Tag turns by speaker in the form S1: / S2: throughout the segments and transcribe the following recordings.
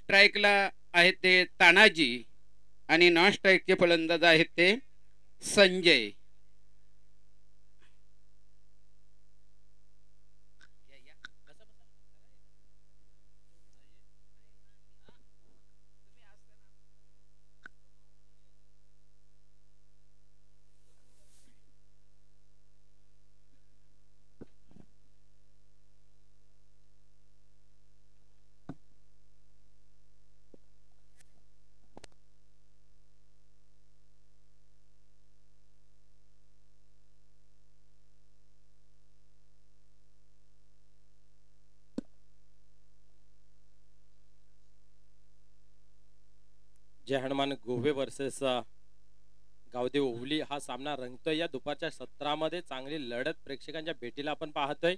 S1: स्ट्राईकला आहेत ते तानाजी आणि नॉन स्ट्राईकचे फलंदाज आहेत ते संजय.
S2: जय हनुमान गोवे वर्सेस गावदेव ओवली हा सामना रंगतोय. या दुपारच्या सत्रामध्ये चांगली लढत प्रेक्षकांच्या भेटीला आपण पाहतोय.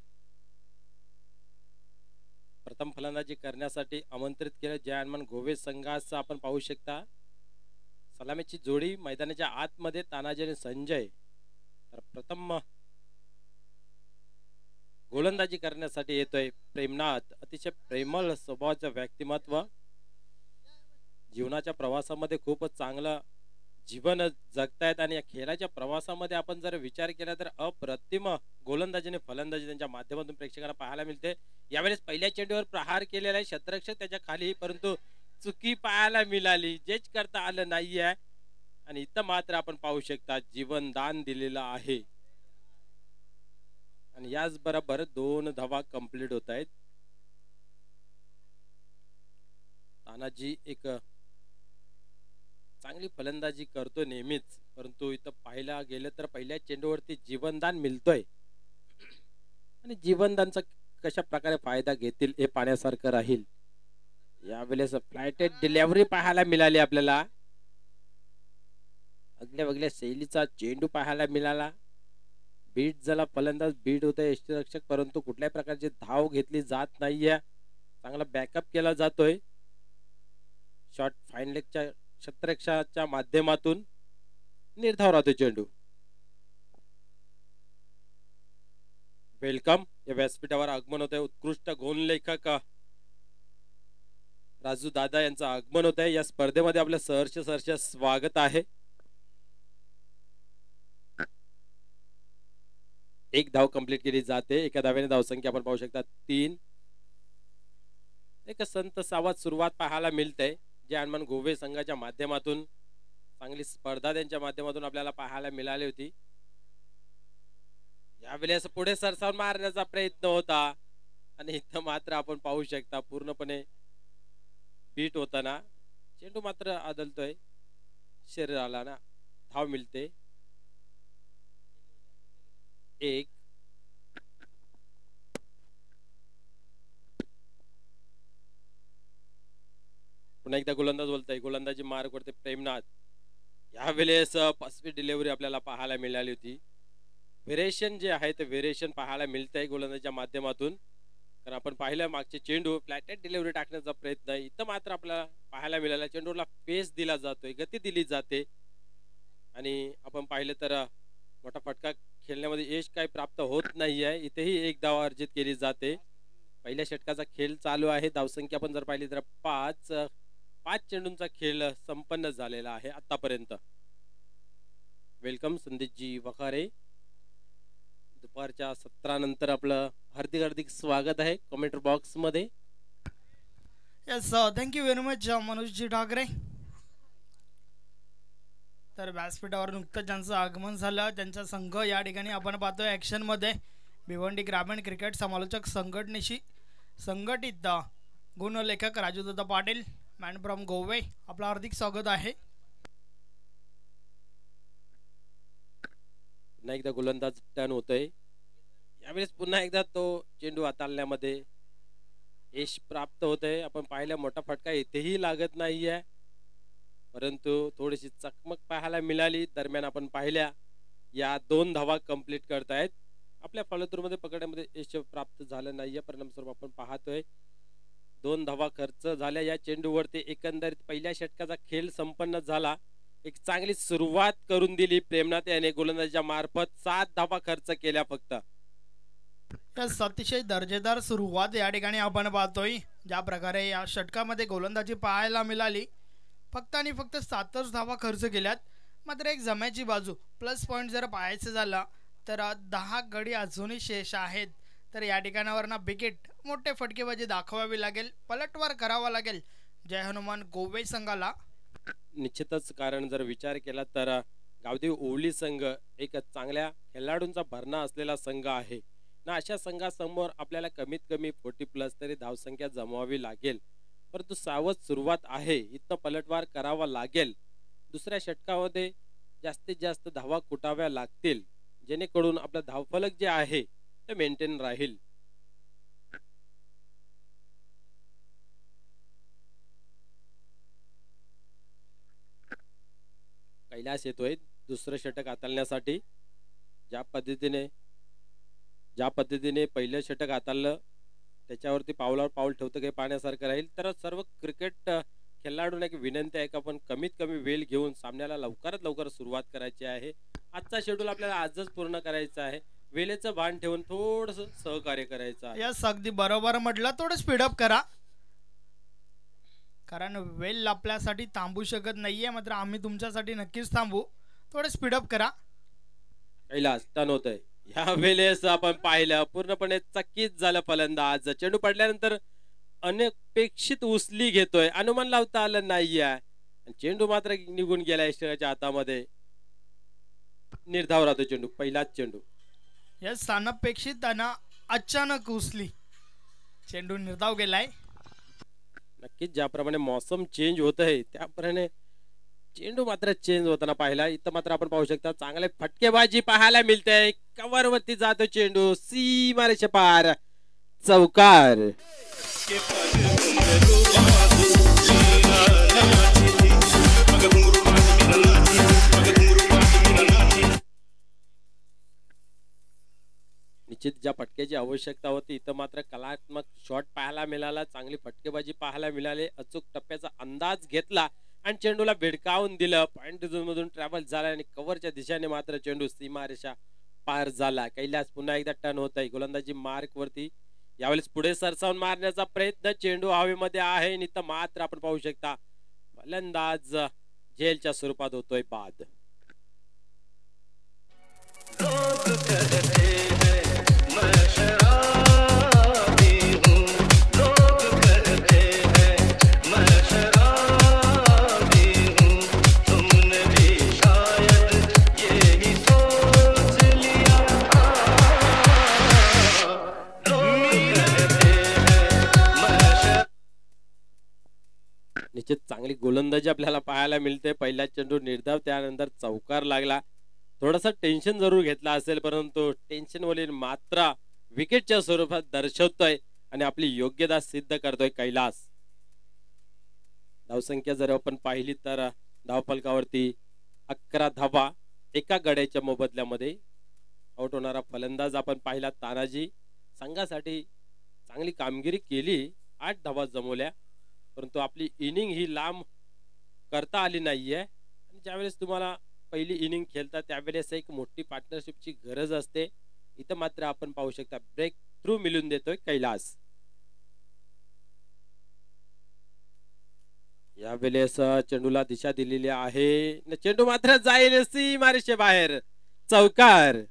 S2: प्रथम फलंदाजी करण्यासाठी आमंत्रित केलं जय हनुमान गोवे संघाचं आपण पाहू शकता. सलामीची जोडी मैदानाच्या आतमध्ये तानाजी आणि संजय. तर प्रथम गोलंदाजी करण्यासाठी येतोय प्रेमनाथ. अतिशय प्रेमळ स्वभावाचं व्यक्तिमत्व. जीवनाच्या प्रवासामध्ये खूपच चांगलं जीवन जगतायत आणि या खेळाच्या प्रवासामध्ये आपण जर विचार केला तर अप्रतिम गोलंदाजी आणि फलंदाजी त्यांच्या माध्यमातून प्रेक्षकांना पाहायला मिळते. यावेळेस पहिल्या चेंडूवर प्रहार केलेला आहे क्षेत्ररक्षक त्याच्या खाली, परंतु चुकी पाहायला मिळाली, जेच करता आलं नाहीये. आणि इथं मात्र आपण पाहू शकता जीवनदान दिलेलं आहे. आणि याच बरोबर 2 धावा कंप्लीट होत आहेत. तानाजी एक चांगली फलंदाजी करतो नेहमीच, परंतु इथं पाहायला गेलं तर पहिल्या चेंडूवरती जीवनदान मिळतोय आणि जीवनदानचा कशा प्रकारे फायदा घेतील हे पाहण्यासारखं राहील. यावेळेस फ्लायटेड डिलिव्हरी पाहायला मिळाली आपल्याला. अगल्या वेगळ्या शैलीचा चेंडू पाहायला मिळाला. बीट झाला, फलंदाज बीट होतोय यष्टीरक्षक, परंतु कुठल्याही प्रकारची धाव घेतली जात नाहीये. चांगला बॅकअप केला जातोय. शॉर्ट फाईन लेगच्या क्षेत्ररक्षकाच्या माध्यमातून निर्धाव राहतो चेंडू. वेलकम. या व्यासपीठावर आगमन होत आहे उत्कृष्ट गोललेखक राजू दादा यांचं आगमन होत आहे. या स्पर्धेमध्ये आपलं सहर्ष स्वागत आहे. एक धाव कंप्लीट केली जाते. एका धावेने धावसंख्या आपण पाहू शकता 3. एक संत सावध सुरुवात पाहायला मिळते. जय हनुमान गोवे संघाच्या माध्यमातून चांगली स्पर्धा त्यांच्या माध्यमातून आपल्याला पाहायला मिळाली होती. यावेळेस पुढे सरसावून मारण्याचा प्रयत्न होता आणि इथं मात्र आपण पाहू शकता पूर्णपणे बीट होताना चेंडू मात्र आदलतोय शरीराला ना. धाव मिळते 1. पुन्हा एकदा गोलंदाज बोलतोय. गोलंदाजी मार्ग करते प्रेमनाथ. यावेळेस फर्स्ट डिलिव्हरी आपल्याला पाहायला मिळाली होती. व्हेरिएशन जे आहे ते व्हेरिएशन पाहायला मिळतंय गोलंदाजीच्या माध्यमातून. कारण आपण पाहिलं मागचे चेंडू फ्लॅटेड डिलिव्हरी टाकण्याचा प्रयत्न आहे. इथं मात्र आपल्याला पाहायला मिळाला चेंडूला पेस दिला जातोय, गती दिली जाते. आणि आपण पाहिलं तर मोठा फटका खेळण्यामध्ये यश काही प्राप्त होत नाही आहे. इथेही 1 धाव अर्जित केली जाते. पहिल्या षटकाचा खेळ चालू आहे. धावसंख्या आपण जर पाहिली तर 5 चेंडूंचा खेळ संपन्न झालेला आहे आतापर्यंत. वेलकम संदीपजी वखारे. दुपारच्या सत्रानंतर आपलं हार्दिक स्वागत आहे कमेंट बॉक्स मध्ये.
S3: Yes thank you very much Manojji Thackeray. तर व्यासपीठावर नुकतंच ज्यांचं आगमन झालं त्यांचा संघ या ठिकाणी आपण पाहतोय ॲक्शन मध्ये. भिवंडी ग्रामीण क्रिकेट समालोचक संघटनेशी संघटित गुणलेखक राजूदादा पाटील मॅन फ्रॉम गोवे, आपलं हार्दिक स्वागत आहे.
S2: पुन्हा एकदा गोलंदाज टर्न होतोय. यावेळेस पुन्हा एकदा तो चेंडू हाताळण्यामध्ये यश प्राप्त होतंय. आपण पाहिलं मोठा फटका इथेही लागत नाहीये, परंतु थोडीशी चकमक पाहायला मिळाली. दरम्यान आपण पाहिल्या या 2 धावा कंप्लीट करतायत. आपल्या फलंदाजीमध्ये पकडण्यामध्ये यश प्राप्त झालं नाहीये. परिणामस्वरूप आपण पाहतोय 2 धावा खर्च झाल्या या चेंडूवरती. एकंदरीत पहिल्या षटकाचा खेळ संपन्न झाला. एक चांगली सुरुवात करून दिली प्रेमनाथ याने गोलंदाजीच्या मार्फत. 7 धावा खर्च केल्या फक्त.
S3: अतिशय दर्जेदार सुरुवात या ठिकाणी आपण पाहतोय. ज्या प्रकारे या षटकामध्ये गोलंदाजी पाहायला मिळाली, फक्त आणि फक्त 7च धावा खर्च केल्यात. मात्र एक जम्याची बाजू प्लस पॉईंट जर पाहायचं झालं तर 10 गडी अजूनही शेष आहेत. तर या ठिकाणावर विकेट मोठे फटकेबाजी दाखवावी लागेल, पलटवार करावा लागेल जय हनुमान गोवे संघाला.
S2: निश्चितच, कारण जर विचार केला तर गावदेवी ओवली संघ एक चांगल्या खेळाडूंचा भरणा असलेला संघ आहे ना. अशा संघासमोर आपल्याला कमीत कमी 40+ तरी धावसंख्या जमवावी लागेल. परंतु सावध सुरुवात आहे, इथं पलटवार करावा लागेल. दुसऱ्या षटकामध्ये जास्तीत जास्त धावा कुटाव्या लागतील, जेणेकरून आपलं धावफलक जे आहे ते मेंटेन राहील. कैलास येतोय दुसरं षटक हाताळण्यासाठी. ज्या पद्धतीने पहिलं षटक हाताळलं त्याच्यावरती पावलावर पाऊल ठेवतं काही पाहण्यासारखं राहील. तर सर्व क्रिकेट खेळाडूंना एक विनंती आहे की आपण कमीत कमी वेळ घेऊन सामन्याला लवकरात लवकर सुरुवात करायची आहे. आजचा शेड्यूल आपल्याला आजच पूर्ण करायचा आहे. वेळेचं भान ठेवून थोडंसं सहकार्य करायचं आहे.
S3: यस, अगदी बरोबर म्हटलं. थोडं स्पीडअप करा, कारण वेळ आपल्यासाठी थांबू शकत नाहीये. मात्र आम्ही तुमच्यासाठी नक्कीच थांबू. थोडं स्पीडअप करा.
S2: कैलास टर्न होतंय. ह्या वेळेस आपण पाहिलं पूर्णपणे चकित झालं फलंदाज. चेंडू पडल्यानंतर अनपेक्षित उचली घेतोय, अनुमान लावता आलं नाहीये. चेंडू मात्र निघून गेलाय यष्टीच्या हातामध्ये. निर्धाव राहतो चेंडू, पहिलाच चेंडू.
S3: यस, अनपेक्षित आणि अचानक उचली, चेंडू निर्धाव गेलाय.
S2: नक्कीच ज्याप्रमाणे मौसम चेंज होत आहे त्याप्रमाणे चेंडू मात्र चेंज होताना पाहिला. इथं मात्र आपण पाहू शकता चांगले फटकेबाजी पाहायला मिळते. कव्हर वरती जातो चेंडू, सीमारेषे पार, चौकार. निश्चित ज्या फटक्याची आवश्यकता होती इथं मात्र कलात्मक शॉट पाहायला मिळाला, चांगली फटकेबाजी पाहायला मिळाली, अचूक टप्प्याचा अंदाज घेतला आणि चेंडूला भिडकावून दिलं. पॉइंट झोन मधून ट्रॅव्हल झाला आणि कव्हरच्या दिशेने मात्र चेंडू सीमारेषा पार झाला. कैलास पुन्हा एकदा टर्न होत आहे. गोलंदाजी मार्क वरती यावेळेस पुढे सरसावून मारण्याचा प्रयत्न, चेंडू हवेमध्ये आहे. इथं मात्र आपण पाहू शकता फलंदाज झेलच्या स्वरूपात होतोय बाद. निश्चित चांगली गोलंदाजी आपल्याला पाहायला मिळते. पहिला चेंडू निर्धाव, त्यानंतर चौकार लागला. थोडासा टेन्शन जरूर घेतला असेल, परंतु टेन्शन वरील मात्रा विकेटच्या स्वरूपात दर्शवतोय आणि आपली योग्यता सिद्ध करतोय कैलास. धावसंख्या जर आपण पाहिली तर धावफलकावरती 11 धावा एका गड्याच्या मोबदल्यामध्ये. आउट होणारा फलंदाज आपण पाहिला तानाजी. संघासाठी चांगली कामगिरी केली, 8 धावा जमवल्या, परंतु आपली इनिंग ही लांब करता आली नाहीये. ज्यावेळेस तुम्हाला पहिली इनिंग खेळता त्यावेळेस एक मोठी पार्टनरशिपची गरज असते. इथं मात्र आपण पाहू शकता ब्रेक थ्रू मिळून देतोय कैलास. यावेळेस चेंडूला दिशा दिलेली आहे, चेंडू मात्र जाईल सीमारेषे बाहेर, चौकार.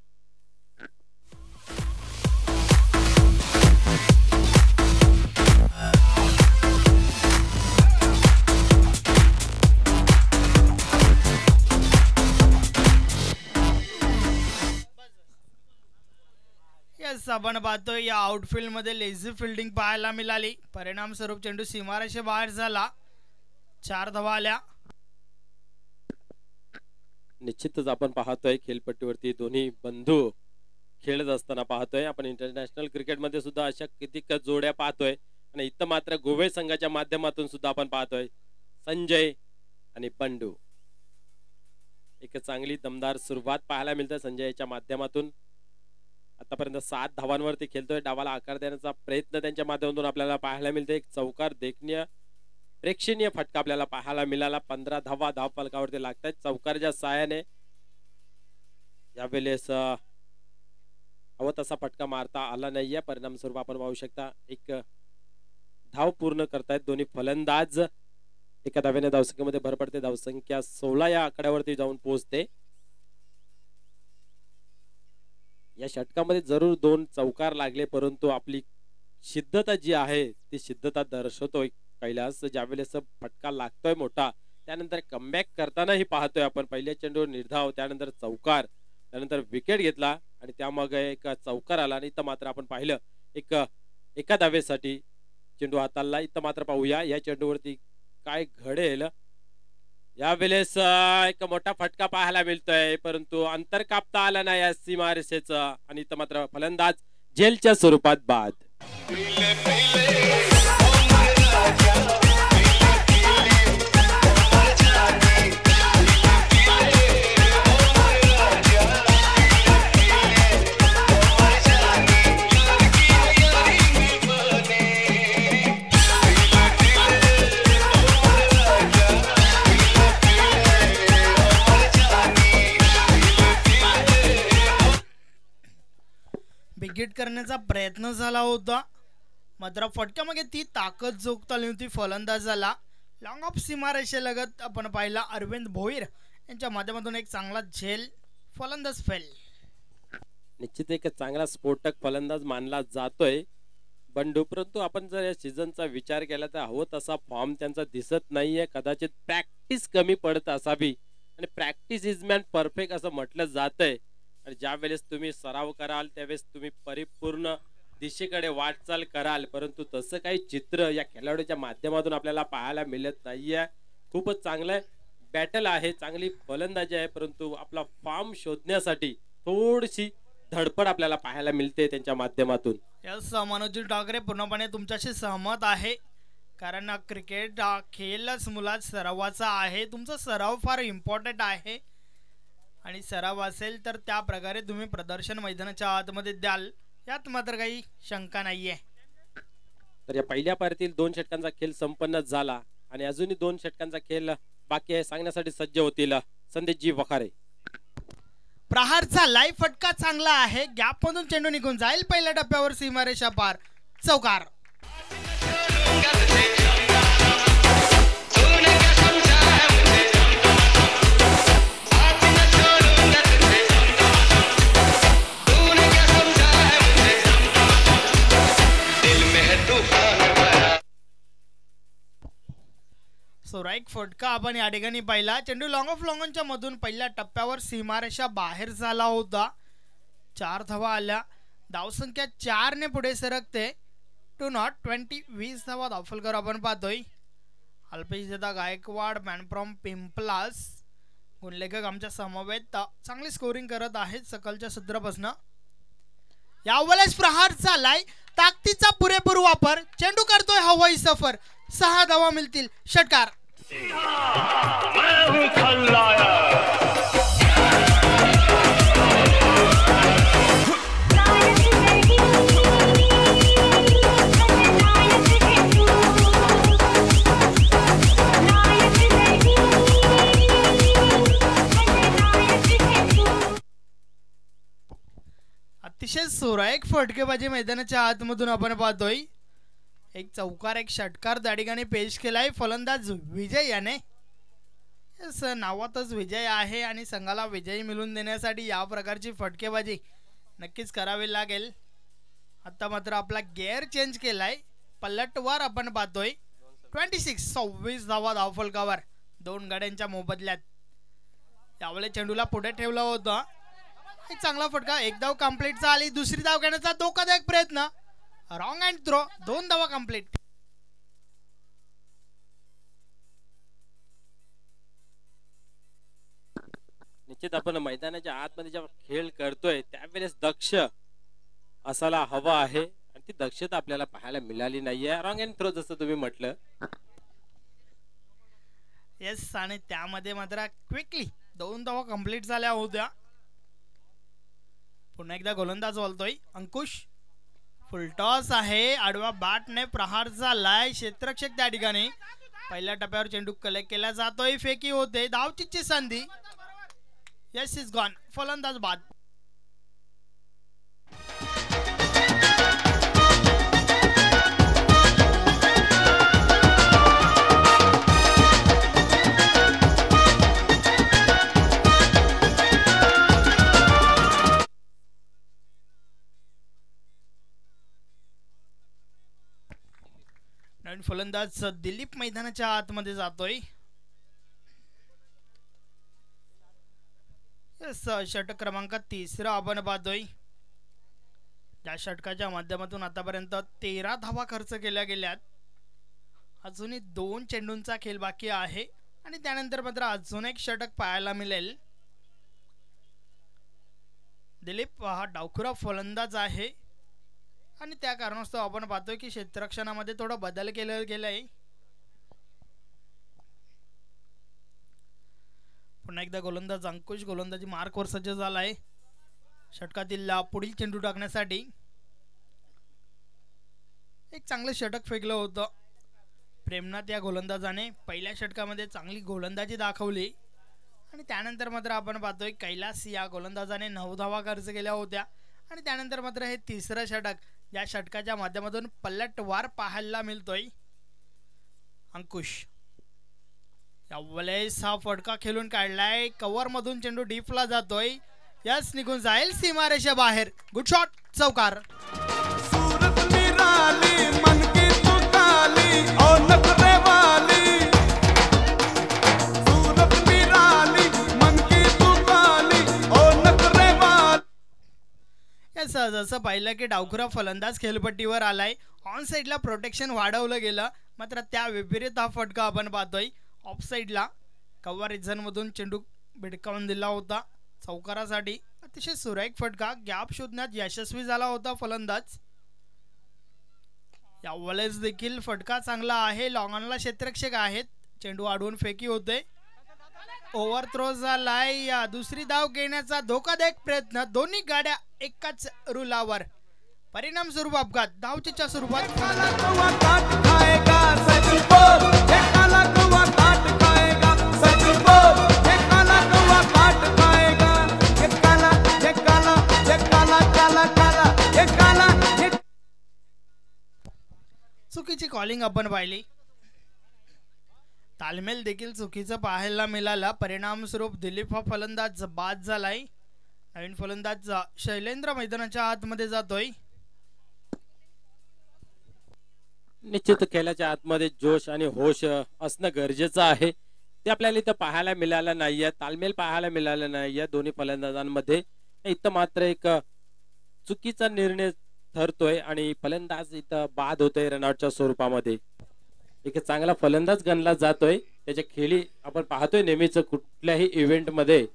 S3: यस, आपण पाहतोय या आउटफील्ड मध्ये लेझी फिल्डिंग पाहायला मिळाली. परिणाम स्वरूप चेंडू सीमारेषे बाहेर झाला. 4 धावा आल्या.
S2: निश्चितच आपण पाहतोय खेळपट्टीवरती दोन्ही बंधू खेळत असताना पाहतोय. आपण इंटरनॅशनल क्रिकेट मध्ये सुद्धा अशा कितीक जोड्या पाहतोय आणि इथं मात्र गोवे संघाच्या माध्यमातून सुद्धा आपण पाहतोय संजय आणि बंडू. एक चांगली दमदार सुरुवात पाहायला मिळते संजयच्या माध्यमातून. आतापर्यंत 7 धावांवरती खेळतोय. डावाला आकार देण्याचा प्रयत्न त्यांच्या माध्यमातून आपल्याला पाहायला मिळते. एक चौकार देखणीय प्रेक्षणीय फटका आपल्याला पाहायला मिळाला. 15 धावा धावफलकावरती लागतात चौकारच्या साहाय्याने. यावेळेस हवा तसा फटका मारता आला नाहीये. परिणाम स्वरूप आपण पाहू शकता एक धाव पूर्ण करतायत दोन्ही फलंदाज. एका धावेने धावसंख्येमध्ये भर पडते. धावसंख्या 16 या आकड्यावरती जाऊन पोहोचते. या षटकामध्ये जरूर 2 चौकार लागले, परंतु आपली सिद्धता जी आहे ती सिद्धता दर्शवतोय कैलास. ज्यावेळेस फटका लागतोय मोठा, त्यानंतर कमबॅक करतानाही पाहतोय आपण. पहिल्या चेंडूवर निर्धाव, त्यानंतर चौकार, त्यानंतर विकेट घेतला आणि त्यामागे एक चौकार आला. आणि इथं मात्र आपण पाहिलं एका धावेसाठी चेंडू हाताळला. इथं मात्र पाहूया या चेंडूवरती काय घडेल. यावेळेस एक मोठा फटका पाहायला मिळतोय, परंतु अंतर कापता आलं नाही या सीमारेषेचं. आणि इथं मात्र फलंदाज जेलच्या स्वरूपात बाद.
S3: बिगिट करण्याचा प्रयत्न झाला होता, मात्र फटक्यामागे ती ताकद जोखता आली होती फलंदाजाला. लॉंग ऑफ सीमारेषेलगत आपण पाहिला अरविंद भोईर यांच्या माध्यमातून एक चांगला झेल. फलंदाज फेल.
S2: निश्चित एक चांगला स्फोटक फलंदाज मानला जातोय बंडू, परंतु आपण जर या सीझनचा विचार केला तर हवं तसा फॉर्म त्यांचा दिसत नाहीये. कदाचित प्रॅक्टिस कमी पडत असावी, आणि प्रॅक्टिस इज मॅन परफेक्ट असं म्हटलं जातंय. आणि ज्या वेळेस तुम्ही सराव कराल त्यावेळेस तुम्ही परिपूर्ण दिशेकडे वाटचाल कराल, परंतु तसं काही चित्र या खेळाडूच्या माध्यमातून आपल्याला पाहायला मिळत नाहीये. खूपच चांगलं बॅटल आहे, चांगली फलंदाजी आहे, परंतु आपला फॉर्म शोधण्यासाठी थोडीशी धडपड आपल्याला पाहायला मिळते त्यांच्या माध्यमातून.
S3: यस, मनोज ठाकरे पूर्णपणे तुमच्याशी सहमत आहे, कारण क्रिकेट हा खेळच मुळात सरावाचा आहे. तुमचा सराव फार इम्पॉर्टंट आहे, आणि सराव असेल तर त्या प्रकारे तुम्ही प्रदर्शन मैदानाच्या आतमध्ये द्याल, यात मात्र काही शंका नाहीये.
S2: तर या पहिल्या पारीतील 2 षटकांचा खेळ संपन्न झाला आणि अजूनही 2 षटकांचा खेळ बाकी आहे. सांगण्यासाठी सज्ज होतील संदेशजी वखारे.
S3: प्रहारचा लाईव्ह फटका चांगला आहे, गॅप मधून चेंडू निघून जाईल पहिल्या टप्प्यावर सीमारेषा पार. चौकार. राईट फटका आपण या ठिकाणी पाहिला. चेंडू लॉंग ऑफ लॉंगॉनच्या मधून पहिल्या टप्प्यावर सीमारेषा बाहेर झाला होता. 4 धावा आल्या. धावसंख्या 4 ने पुढे सरकते. 2-20 20 धावा धावफलकर आपण पाहतोय. अल्पेश दादा गायकवाड मॅन फ्रॉम पिंपलास गुणलेखक आमच्या समवेत चांगली स्कोरिंग करत आहेत सकलच्या सत्रापासून. यावेळेस प्रहार चालाय, ताकदीचा पुरेपूर वापर. चेंडू करतोय हवाई सफर. 6 धावा मिळतील. षटकार. अतिशय सुरेख फटकेबाजी मैदानाच्या आतमधून आपण पाहतोय. एक चौकार एक षटकार त्या ठिकाणी पेश केलाय फलंदाज विजय याने. नावातच विजय आहे आणि संघाला विजय मिळवून देण्यासाठी या प्रकारची फटकेबाजी नक्कीच करावी लागेल. आता मात्र आपला गेअर चेंज केलाय. पलटवार आपण पाहतोय. 26 धावा धावफलकावर 2 गाड्यांच्या मोबदल्यात. यावेळी चेंडूला पुढे ठेवला होता. एक चांगला फटका. 1 धाव कंप्लीट झाली. दुसरी धाव घेण्याचा धोकादायक प्रयत्न. Wrong and throw. 2 धावा कंप्लीट.
S2: निश्चित आपण मैदानाच्या आतमध्ये जेव्हा खेळ करतोय त्यावेळेस दक्ष असायला हवा आहे, आणि ती दक्षता आपल्याला पाहायला मिळाली नाहीये. रॉंग अँड थ्रो जसं तुम्ही म्हटलं.
S3: येस, आणि त्यामध्ये मात्र क्विकली 2 धावा कंप्लीट झाल्या होत्या. पुन्हा एकदा गोलंदाज बोलतोय अंकुश. फुलटॉस आहे. आडवा बॅटने प्रहार झालाय. क्षेत्ररक्षक त्या ठिकाणी. पहिल्या टप्प्यावर चेंडू कलेक्ट केला जातोय. फेकी होते. धावचीची संधी. Yes is gone. फलंदाज बाद. फलंदाज दिलीप मैदानाच्या आतमध्ये जातोय. षटक क्रमांक 3 आपण पाहतोय. या षटकाच्या माध्यमातून आतापर्यंत 13 धावा खर्च केल्या गेल्यात. अजूनही 2 चेंडूंचा खेळ बाकी आहे आणि त्यानंतर मात्र अजून एक षटक पाहायला मिळेल. दिलीप हा डावखुरा फलंदाज आहे आणि त्या कारणास्तव आपण पाहतोय की क्षेत्ररक्षणामध्ये थोडा बदल केला गेलाय. पुन्हा एकदा गोलंदाज अंकुश गोलंदाजी मार्कवर सज्ज झालाय. षटकातील पुढील चेंडू टाकण्यासाठी एक चांगलं षटक फेकलं होतं प्रेमनाथ या गोलंदाजाने. पहिल्या षटकामध्ये चांगली गोलंदाजी दाखवली आणि त्यानंतर मात्र आपण पाहतोय कैलास या गोलंदाजाने 9 धावा खर्च केल्या होत्या आणि त्यानंतर मात्र हे तिसरं षटक या षटकाच्या माध्यमातून पलटवार पाहायला मिळतोय. अंकुश यावेळेस हा फटका खेळून काढलाय. कव्हर मधून चेंडू डीपला जातोय. यस निघून जाईल सीमारेषा बाहेर. गुड शॉट, चौकार. जसं पाहिलं की डावखुरा फलंदाज खेळपट्टीवर आलाय. ऑन साइडला प्रोटेक्शन वाढवलं गेलं, मात्र त्या विपरीत हा फटका आपण पाहतोय. ऑफ साइडला कव्हर रिझन मधून चेंडू भिडकावून दिला होता चौकारासाठी. अतिशय सुरेख फटका, गॅप शोधण्यात यशस्वी झाला होता फलंदाज. यावेळेस देखील फटका चांगला आहे. लॉंग ऑनला क्षेत्ररक्षक आहेत. चेंडू अडवून फेकी होते. ओव्हर थ्रो झालाय. दुसरी धाव घेण्याचा धोकादायक प्रयत्न. दोन्ही गाड्या एकाच रुलावर. परिणाम स्वरूप अपघात. धावचीच्या स्वरूपात चुकीची कॉलिंग आपण पाहिली. तालमेल देखील चुकीचं पाहायला मिळाला. परिणाम स्वरूप दिलीप हा फलंदाज बाद झालाय. नवीन फलंदाज शैलेंद्र मैदानाच्या आतमध्ये जातोय.
S2: निश्चित खेळाच्या आतमध्ये जोश आणि होश असणं गरजेचं आहे. ते आपल्याला इथं पाहायला मिळालं नाहीये. तालमेल पाहायला मिळालं नाहीये दोन्ही फलंदाजांमध्ये. इथं मात्र एक चुकीचा निर्णय ठरतोय आणि फलंदाज इथं बाद होतोय रनआउटच्या स्वरूपामध्ये. एक चांगला फलंदाज गणला जातोय. त्याच्या खेळी आपण पाहतोय नेहमीच कुठल्याही इव्हेंट मध्ये.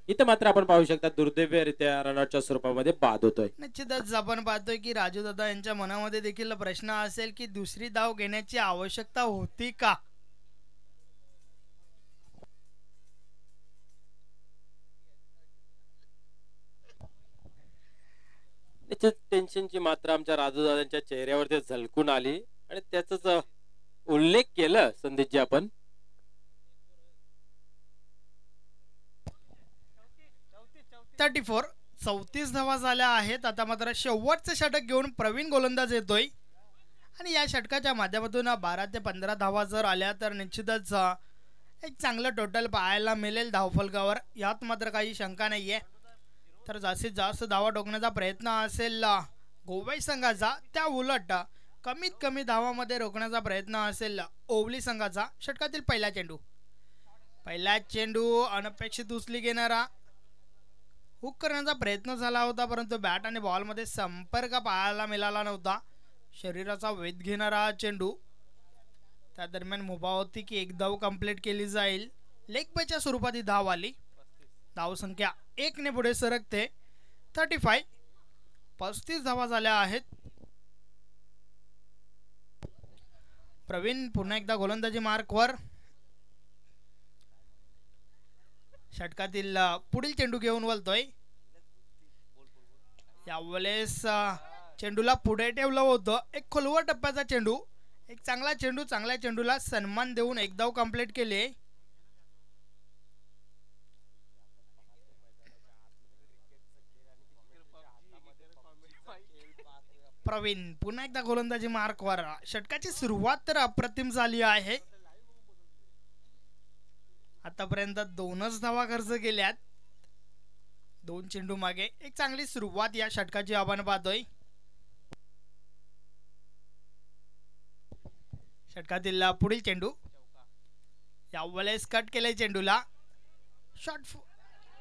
S2: इथं मात्र आपण पाहू शकता दुर्दैवरित्या रनआउटच्या स्वरूपामध्ये बाद होतोय.
S3: निश्चितच आपण पाहतोय की राजू दादा यांच्या मनामध्ये देखील प्रश्न असेल की दुसरी धाव घेण्याची आवश्यकता होती का.
S2: निश्चित टेन्शनची मात्रा आमच्या राजू दादांच्या चेहऱ्यावरती झलकून आली आणि त्याचाच उल्लेख केलं संदीपजी आपण.
S3: 34 धावा झाल्या आहेत. आता मात्र शेवटचं षटक घेऊन प्रवीण गोलंदाज येतोय आणि या षटकाच्या माध्यमातून 12 ते 15 धावा जर आल्या तर निश्चितच एक चांगलं टोटल पाहायला मिळेल धावफलकावर. यात मात्र काही शंका नाहीये. तर जास्तीत जास्त धावा ठोकण्याचा प्रयत्न असेल गोवाई संघाचा, त्या उलट कमीत कमी धावामध्ये रोखण्याचा प्रयत्न असेल ओवली संघाचा. षटकातील पहिला चेंडू अनपेक्षित उचली घेणारा. हुक करण्याचा प्रयत्न झाला होता परंतु बॅट आणि बॉल मध्ये संपर्क पाहायला मिळाला नव्हता. शरीराचा वेध घेणारा चेंडू. त्या दरम्यान मुभा होती की एक धाव कंप्लीट केली जाईल. लेग बायच्या स्वरूपात ही धाव आली. धावसंख्या 1 ने पुढे सरकते. 35 धावा झाल्या आहेत. प्रवीण पुन्हा एकदा गोलंदाजी मार्कवर. षटकातील पुढील चेंडू घेऊन वळतोय. यावेळेस चेंडूला पुढे ठेवलं होतं. एक खोलवर टप्प्याचा चेंडू. एक चांगला चेंडू. चांगल्या चेंडूला सन्मान देऊन एक धाव कंप्लीट केले. प्रवीण पुन्हा एकदा गोलंदाजी मार्कवर. षटकाची सुरुवात तर अप्रतिम झाली आहे. आतापर्यंत 2च धावा खर्च केल्यात 2 चेंडू मागे. एक चांगली सुरुवात या षटकाची आपण पाहतोय. षटकातील पुढील चेंडू यावेळेस कट केले चेंडूला. शॉट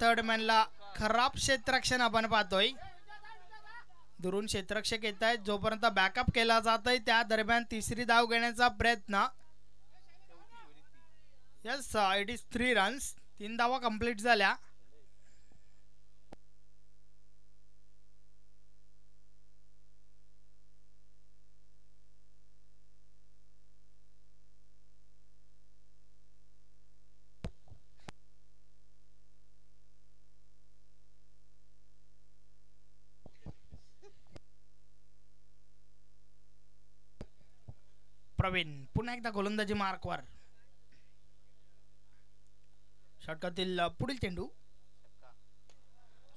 S3: थर्ड मॅनला खराब क्षेत्ररक्षण आपण पाहतोय. दुरून क्षेत्ररक्षक येत आहेत. जोपर्यंत बॅकअप केला जात आहे त्या दरम्यान तिसरी धाव घेण्याचा प्रयत्न. Yes, it is 3 runs. 3 धावा कंप्लीट झाल्या. प्रवीण पुन्हा एकदा गोलंदाजी मार्कवर. षटकातील पुढील चेंडू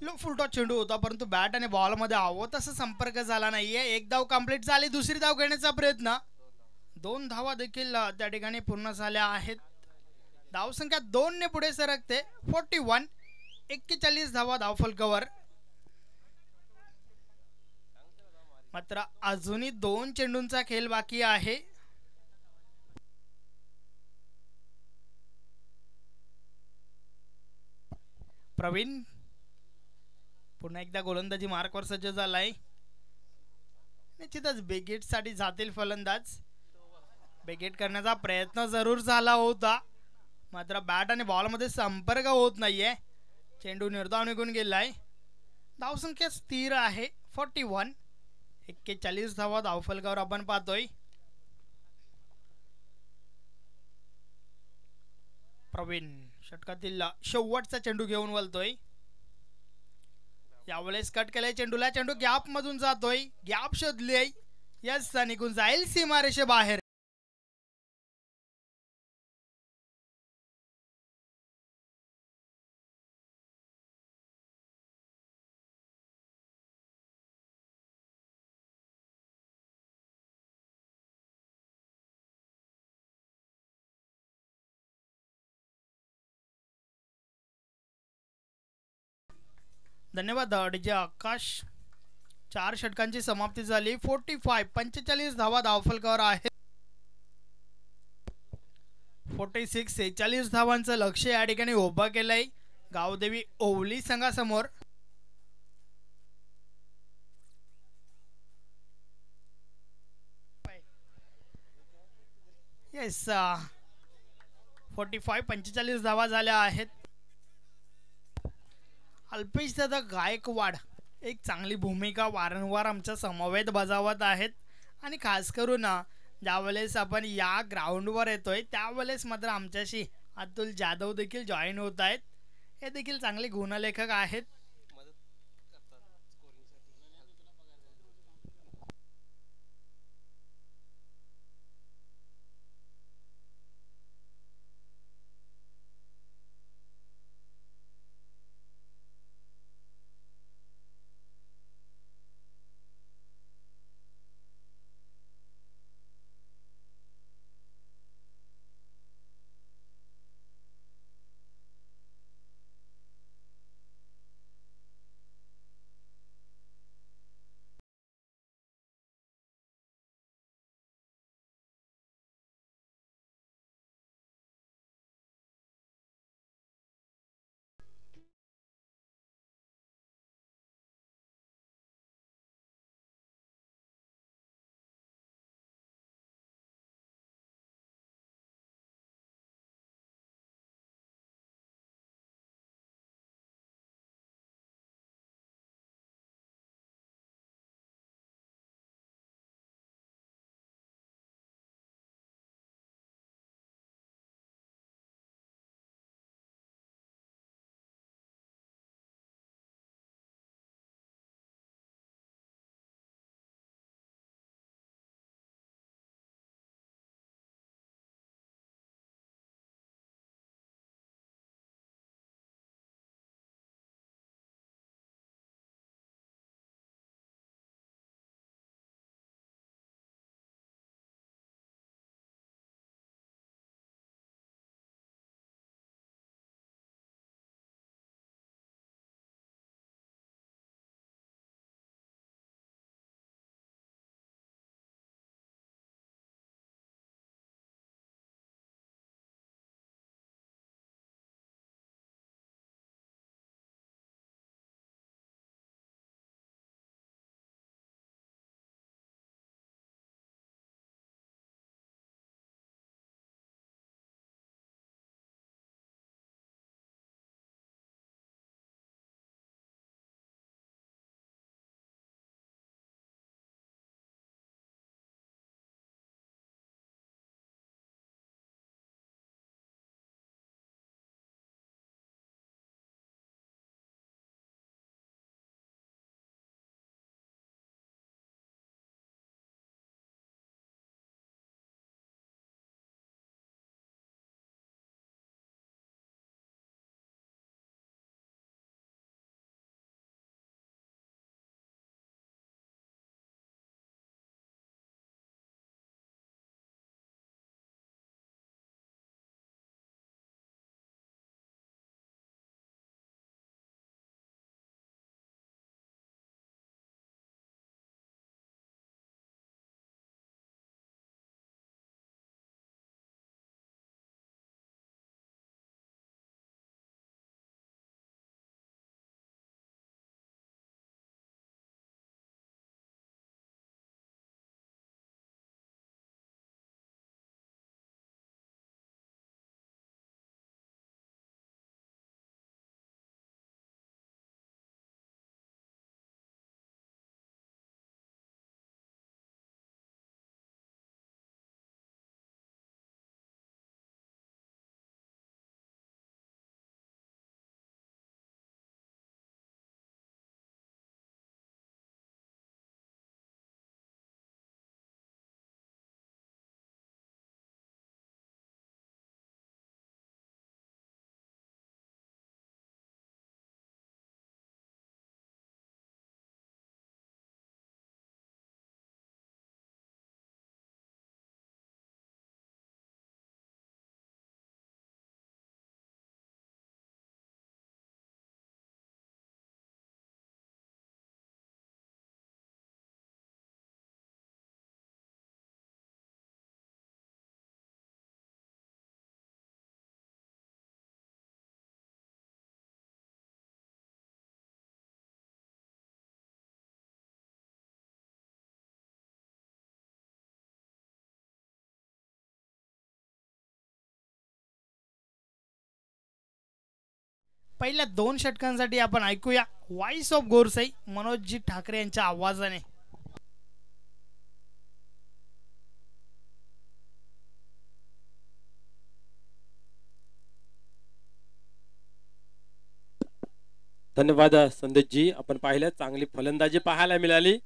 S3: लो फुलटॉस चेंडू होता परंतु बॅट आणि बॉल मध्ये हवं तसा संपर्क झाला नाहीये. एक धाव कंप्लीट झाली. दुसरी धाव घेण्याचा प्रयत्न. 2 धावा देखील त्या ठिकाणी पूर्ण झाल्या आहेत. धावसंख्या 2 ने पुढे सरकते. 41. 41 धावा धावफलकावर. मात्र अजूनही 2 चेंडूंचा खेळ बाकी आहे. प्रवीण पुन्हा एकदा गोलंदाजी मार्कवर सज्ज झालाय. निश्चितच बेगेट साठी जातील फलंदाज. बेगेट करण्याचा प्रयत्न जरूर झाला होता मात्र बॅट आणि बॉल मध्ये संपर्क होत नाहीये. चेंडू निर्धाव निघून गेलाय. धावसंख्या स्थिर आहे 41. 41 धावा धावफलकावर आपण पाहतोय. प्रवीण षटकातील शेवटचा चेंडू घेऊन वळतोय. यावेळेस कट केलाय चेंडूला. चेंडू गॅप मधून जातोय. गॅप शोधली. यस, निघून जाईल सीमारेषे बाहेर. धन्यवाद डीजे आकाश. 4 षटकांची समाप्ती झाली. 45 धावा धावफलकावर आहे. 46 46 धावांचं लक्ष या ठिकाणी उभं केलंय गावदेवी ओवली संघासमोर. येस, 45 धावा झाल्या आहेत. अल्पेश दादा गायकवाड एक चांगली भूमिका वारंवार आमच्या समवेत बजावत आहेत आणि खास करून ज्यावेळेस आपण या ग्राउंडवर येतोय त्यावेळेस मात्र आमच्याशी अतुल जाधव देखील जॉईन होत आहेत. हे देखील चांगले गुणलेखक आहेत. पहिल्या 2 षटकांसाठी आपण ऐकूया व्हॉइस ऑफ गोरसाई मनोजजी ठाकरे यांच्या आवाजाने.
S2: धन्यवाद संदेशजी. आपण पाहिलं चांगली फलंदाजी पाहायला मिळाली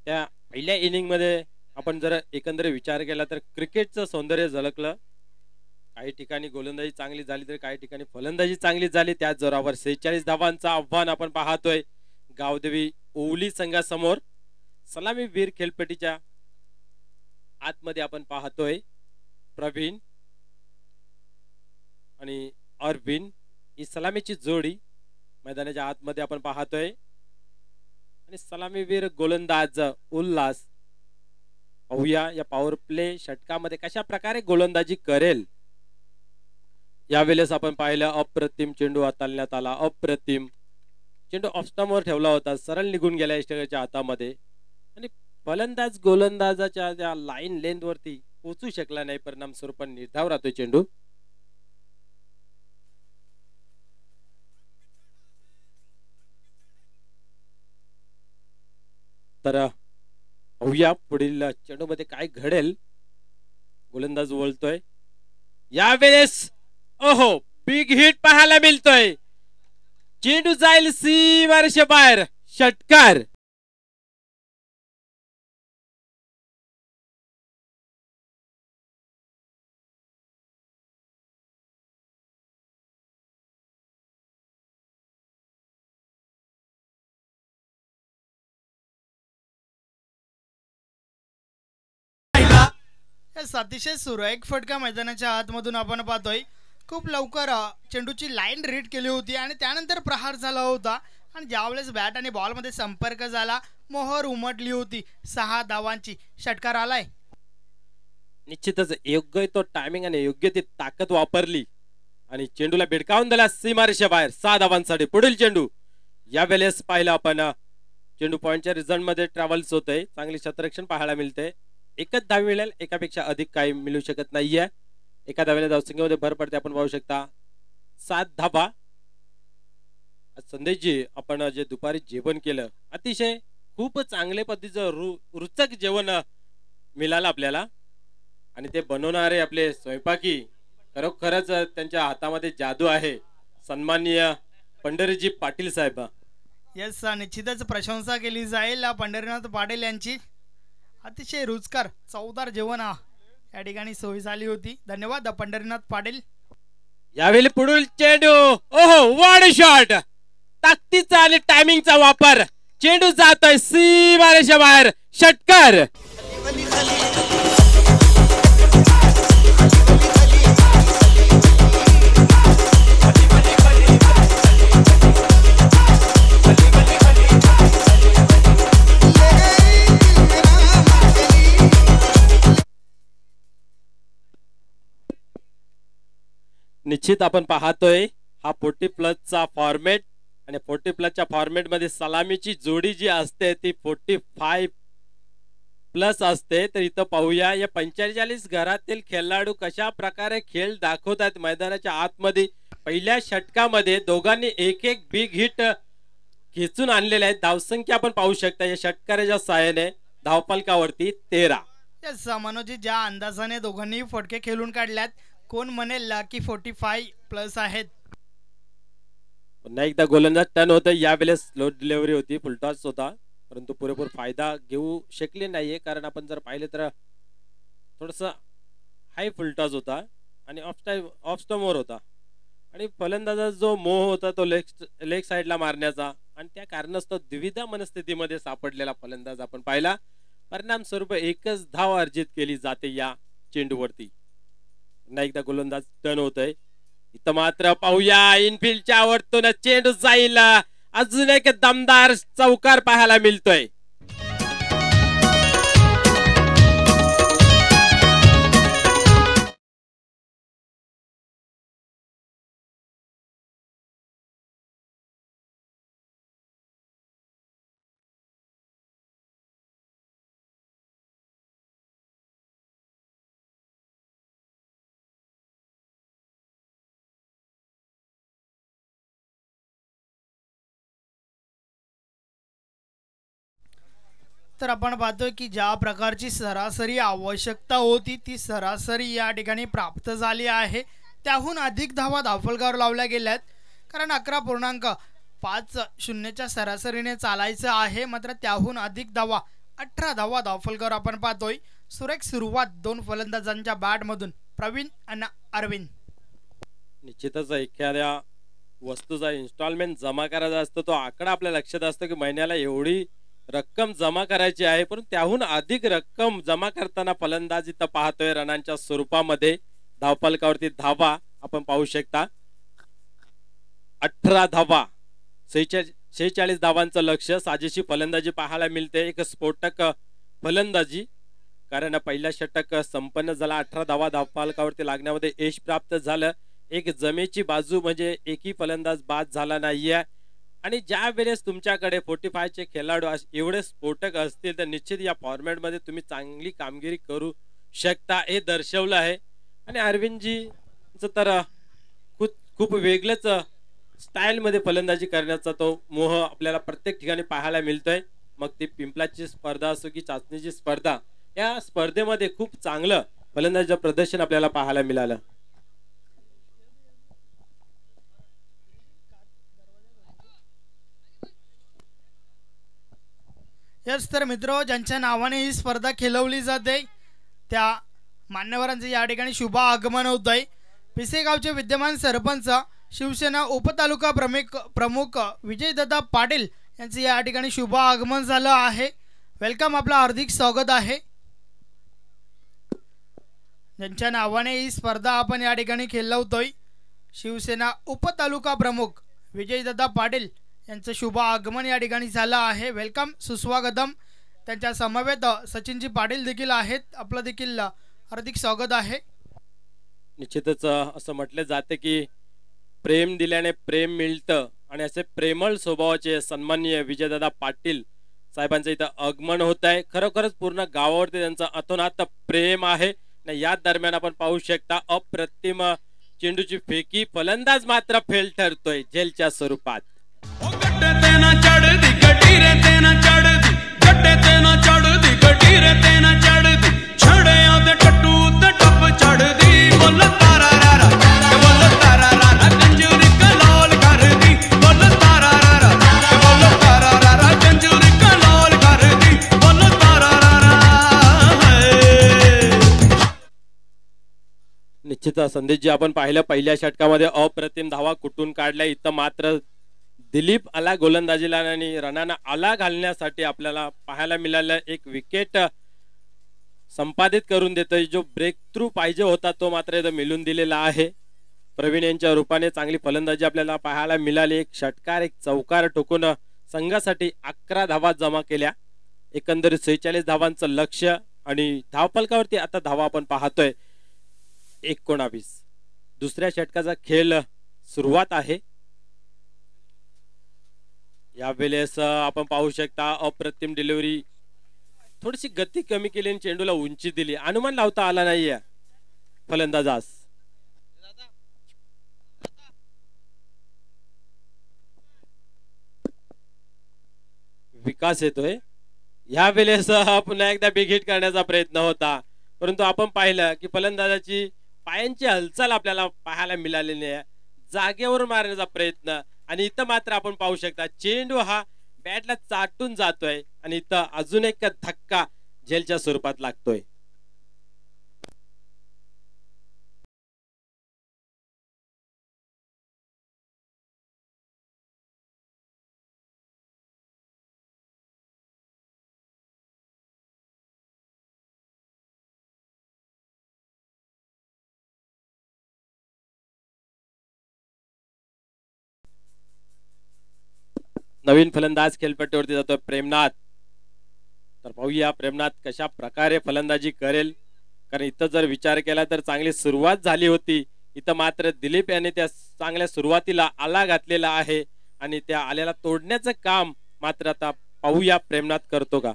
S2: त्या पहिल्या इनिंग मध्ये. आपण जर एकंदर विचार केला तर क्रिकेटचं सौंदर्य झलकलं. काही ठिकाणी गोलंदाजी चांगली झाली तर काही ठिकाणी फलंदाजी चांगली झाली. त्याच जोरावर 46 धावांचं आव्हान आपण पाहतोय गावदेवी ओवली संघासमोर. सलामी वीर खेळपट्टीच्या आतमध्ये आपण पाहतोय प्रवीण आणि अरविंद ही सलामीची जोडी मैदानाच्या आतमध्ये आपण पाहतोय. आणि सलामीवीर गोलंदाज उल्हास. पाहूया या पॉवर प्ले षटकामध्ये कशा प्रकारे गोलंदाजी करेल. यावेळेस आपण पाहिलं अप्रतिम चेंडू हाताळण्यात आला. अप्रतिम चेंडू ऑफस्टंपवर ठेवला होता, सरळ निघून गेला यष्टीच्या हातामध्ये. आणि फलंदाज गोलंदाजाच्या त्या लाईन लेंथ वरती पोहोचू शकला नाही. परिणाम स्वरूप निर्धाव राहतोय चेंडू. तर पाहूया पुढील चेंडू मध्ये काय घडेल. गोलंदाज वळतोय यावेळेस. ओहो, बिग हिट पाहायला मिळतोय. चेंडू जाईल सीमारेषे बाहेर. षटकार.
S3: अतिशय सुरेख फटका मैदानाच्या आतमधून आपण पाहतोय. खूप लवकर चेंडूची लाईन रीड केली होती आणि त्यानंतर प्रहार झाला होता. आणि ज्यावेळेस बॅट आणि बॉल मध्ये संपर्क झाला मोहर उमटली होती. 6 धावांची. षटकार आलाय.
S2: निश्चितच योग्य तो टायमिंग आणि योग्य ती ताकद वापरली आणि चेंडूला भिडकावून दिला सीमारेषा बाहेर. 6 धावांसाठी पुढील चेंडू. यावेळेस पाहिलं आपण चेंडू पॉइंटच्या रिझल्ट मध्ये ट्रॅव्हल्स होतंय. चांगली क्षेत्ररक्षण पाहायला मिळते. एकच धाव मिळेल, एकापेक्षा अधिक काही मिळू शकत नाहीये. एका धावेला धावसंख्येमध्ये भर पडते. आपण पाहू शकता 7 धावा. संदेशजी, आपण जे दुपारी जेवण केलं अतिशय खूप चांगल्या पद्धतीचं रुचक जेवण मिळालं आपल्याला. आणि ते बनवणारे आपले स्वयंपाकी खरोखरच त्यांच्या हातामध्ये जादू आहे. सन्माननीय पंढरीजी पाटील साहेब.
S3: यस, निश्चितच प्रशंसा केली जाईल पंढरीनाथ पाटील यांची. अतिशय रुचकर चवदार जेवण या ठिकाणी सोय झाली होती. धन्यवाद पंढरीनाथ पाटील.
S2: यावेळी पुढील चेंडू. ओहो, वाड शॉट. ताकदीचा आणि टायमिंगचा वापर. चेंडू जातोय सीमारेषा बाहेर. षटकार. निश्चित आपण पाहतोय हा 40+ फॉर्मेट आणि 40+ फॉर्मेट मध्ये सलामीची जोडी जी असते ती 45+ असते. तर इथं पाहूया या 45 घरातील खेळाडू कशा प्रकारे खेळ दाखवतात मैदानाच्या आतमध्ये. पहिल्या षटकामध्ये दोघांनी एक बिग हिट खेचून आणलेले आहेत. धावसंख्या आपण पाहू शकता या षटकाराच्या सहाय्याने धावफलकावरती 13.
S3: यस मनोजी, ज्या अंदाजाने दोघांनी फटके खेळून काढल्यात कोण म्हणेल की 45+ आहेत.
S2: पुन्हा एकदा गोलंदाज टर्न होतं. यावेळेस स्लो डिलिव्हरी होती, फुलटॉस होता, परंतु पुरेपूर फायदा घेऊ शकले नाहीये. कारण आपण जर पाहिलं तर थोडस हाय फुलटॉस होता आणि ऑफ स्टंपवर होता. आणि फलंदाजा जो मोह होता तो लेग साइडला मारण्याचा आणि त्या कारणास्तव द्विधा मनस्थितीमध्ये सापडलेला फलंदाज आपण पाहिला. परिणाम स्वरूप एकच धाव अर्जित केली जाते या चेंडूवरती. पुन्हा एकदा गोलंदाज टर्न होतोय. इथं मात्र पाहूया इनफिल्डच्या वरतून चेंडू जाईल. अजून एक दमदार चौकार पाहायला मिळतोय.
S3: तर आपण पाहतोय की ज्या प्रकारची सरासरी आवश्यकता होती ती सरासरी या ठिकाणी प्राप्त झाली आहे. त्याहून अधिक धावा धावफलकावर लावल्या गेल्यात, कारण 11.50च्या सरासरीने चालायचं आहे. मात्र त्याहून अधिक धावा 18 धावा धावफलकावर आपण पाहतोय. सुरेख सुरुवात दोन फलंदाजांच्या बॅटमधून प्रवीण आणि अरविंद.
S2: निश्चितच एखाद्या वस्तूचा इन्स्टॉलमेंट जमा करायचा असतो, तो आकडा आपल्या लक्षात असतो की महिन्याला एवढी रक्कम जमा करायची आहे, परंतु त्याहून अधिक रक्कम जमा करताना फलंदाज इथं पाहतोय रनांच्या स्वरूपामध्ये. धावफलकावरती धावा आपण पाहू शकता 18 धावा, 46 धावांचं लक्ष. साजेशी फलंदाजी पाहायला मिळते, एक स्फोटक फलंदाजी, कारण पहिला षटक संपन्न झाला. 18 धावा धावफलकावरती लागण्यामध्ये यश प्राप्त झालं. एक जमेची बाजू म्हणजे एकही फलंदाज बाद झाला नाहीये. आणि ज्या वेळेस तुमच्याकडे 45चे खेळाडू एवढे स्फोटक असतील तर निश्चित या फॉर्मॅटमध्ये तुम्ही चांगली कामगिरी करू शकता, हे दर्शवलं आहे. आणि अरविंदजीचं तर खूप वेगळंच स्टाईलमध्ये फलंदाजी करण्याचा तो मोह आपल्याला प्रत्येक ठिकाणी पाहायला मिळतोय. मग ती पिंपलाची स्पर्धा असो की चाचणीची स्पर्धा, या स्पर्धेमध्ये खूप चांगलं फलंदाजीचं प्रदर्शन आपल्याला पाहायला मिळालं.
S3: यस, तर मित्र ज्यांच्या नावाने ही स्पर्धा खेळवली जाते त्या मान्यवरांचे या ठिकाणी शुभ आगमन होत आहे. पिसेगावचे विद्यमान सरपंच शिवसेना उपतालुका प्रमुख विजयदादा पाटील यांचे या ठिकाणी शुभ आगमन झालं आहे. वेलकम, आपलं हार्दिक स्वागत आहे. ज्यांच्या नावाने ही स्पर्धा आपण या ठिकाणी खेळवतोय शिवसेना उपतालुका प्रमुख विजयदादा पाटील यांचं शुभ आगमन या ठिकाणी झालं आहे. वेलकम, सुस्वागतम. त्यांच्या समवेत सचिनजी पाटील देखील आहेत, आपलं देखील हार्दिक स्वागत आहे.
S2: निश्चितच असं म्हटलं जाते की प्रेम दिल्याने प्रेम मिळतं, आणि असे प्रेमळ स्वभावाचे सन्माननीय विजयदादा पाटील साहेबांचं इथं आगमन होत आहे. खरोखरच पूर्ण गावावरती त्यांचं अतोनात प्रेम आहे. या दरम्यान आपण पाहू शकता अप्रतिम चेंडूची फेकी, फलंदाज मात्र फेल ठरतोय झेलच्या स्वरूपात. निश्चित संदेशजी आपण पाहिलं पहिल्या षटकामध्ये अप्रतिम धावा कुठून काढल्या. इथं मात्र दिलीप आला गोलंदाजीला आणि रनांना आला घालण्यासाठी आपल्याला पाहायला मिळालं. एक विकेट संपादित करून देतोय. जो ब्रेक थ्रू पाहिजे होता तो मात्र इथं मिळून दिलेला आहे. प्रवीण यांच्या रूपाने चांगली फलंदाजी आपल्याला पाहायला मिळाली. एक षटकार एक चौकार ठोकून संघासाठी 11 धावा जमा केल्या. एकंदरीत 46 धावांचं लक्ष, आणि धावफलकावरती आता धावा आपण पाहतोय 19. दुसऱ्या षटकाचा खेळ सुरुवात आहे. यावेळेस आपण पाहू शकता अप्रतिम डिलिव्हरी, थोडीशी गती कमी केली आणि चेंडूला उंची दिली. अनुमान लावता आला नाहीये फलंदाजास. विकास येतोय. यावेळेस पुन्हा एकदा बिग हिट करण्याचा प्रयत्न होता, परंतु आपण पाहिलं की फलंदाजाची पायांची हालचाल आपल्याला पाहायला मिळालेली आहे. जागेवर मारण्याचा प्रयत्न, आणि इथं मात्र आपण पाहू शकता चेंडू हा बॅटला चाटून जातोय, आणि इथं अजून एक धक्का झेलच्या स्वरूपात लागतोय. नवीन फलंदाज खेळपट्टीवरती जातोय प्रेमनाथ. तर पाहूया प्रेमनाथ कशा प्रकारे फलंदाजी करेल, कारण इथं जर विचार केला तर चांगली सुरुवात झाली होती. इथं मात्र दिलीप यांनी त्या चांगल्या सुरुवातीला आला घातलेला आहे, आणि त्या आल्याला तोडण्याचं काम मात्र आता पाहूया प्रेमनाथ करतो का.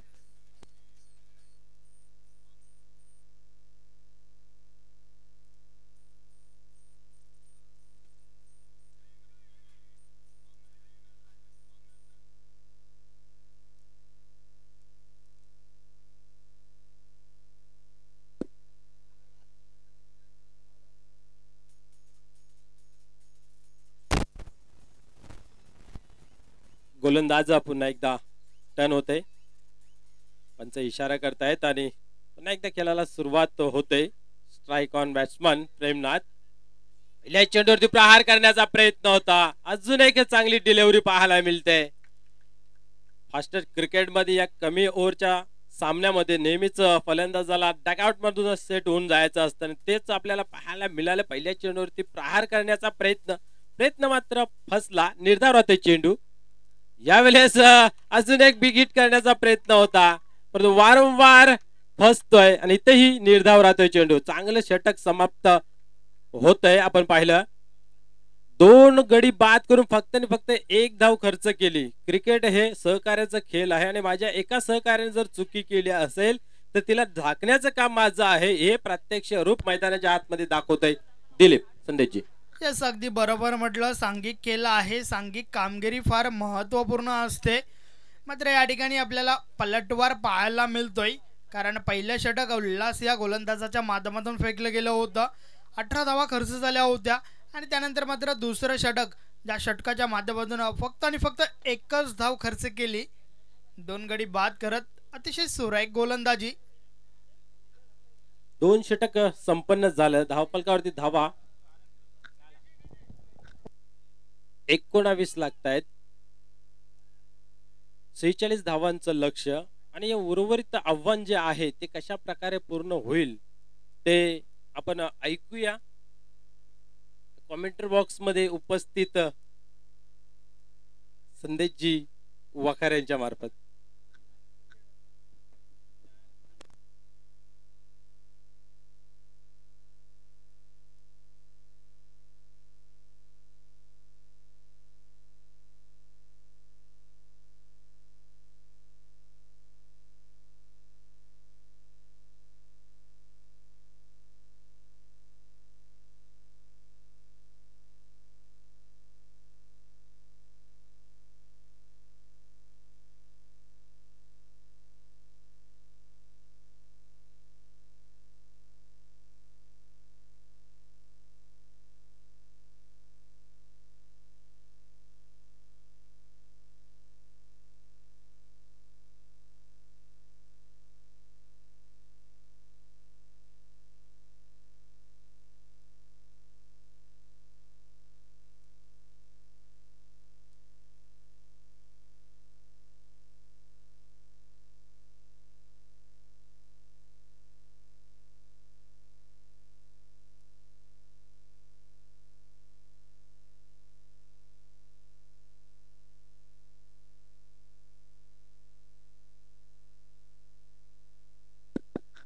S2: गोलंदाज पुन्हा एकदा टर्न होते. पंच इशारा करतायत आणि पुन्हा एकदा खेळाला सुरुवात होते. Strike on batsman Premnath. पहिल्या चेंडूवरती प्रहार करण्याचा प्रयत्न होता. अजून एक चांगली डिलिव्हरी पाहायला मिळते. फास्टर क्रिकेटमध्ये या कमी ओव्हरच्या सामन्यामध्ये नेहमीच फलंदाजाला डगआउट मधून सेट होऊन जायचं असतं आणि तेच आपल्याला पाहायला मिळालं. पहिल्या चेंडूवरती प्रहार करण्याचा प्रयत्न मात्र फसला. निर्धार होते चेंडू. यावेळेस अजून एक बिग हिट करण्याचा प्रयत्न होता परंतु वारंवार फसतोय आणि इथेही निर्धाव राहतोय चेंडू. चांगलं षटक समाप्त होतंय. आपण पाहिलं 2 गडी बाद करून फक्त आणि फक्त 1 धाव खर्च केली. क्रिकेट हे सहकार्याचा खेळ आहे आणि माझ्या एका सहकार्याने जर चुकी केली असेल तर तिला झाकण्याचं काम माझं आहे हे प्रत्यक्ष रूप मैदानाच्या आतमध्ये दाखवतंय दिलीप संदेशजी.
S3: येस, अगदी बरोबर म्हटलं. सांघिक खेळ आहे. सांघिक कामगिरी फार महत्त्वपूर्ण असते. मात्र या ठिकाणी आपल्याला पलटवार पाहायला मिळतोय कारण पहिलं षटक उल्हास या गोलंदाजाच्या माध्यमातून फेकलं गेलं होतं. 18 धावा खर्च झाल्या होत्या आणि त्यानंतर मात्र दुसरं षटक ज्या षटकाच्या माध्यमातून फक्त आणि फक्त 1च धाव खर्च केली. 2 गडी बाद करत अतिशय सुरेख गोलंदाजी.
S2: 2 षटक संपन्न झालं. धावफलकावरती धावा 19 लागतायत. 46 धावांचं लक्ष आणि उर्वरित आव्हान जे आहे ते कशा प्रकारे पूर्ण होईल ते आपण ऐकूया कमेंटर बॉक्स मध्ये उपस्थित संदेशजी वाखार यांच्या मार्फत.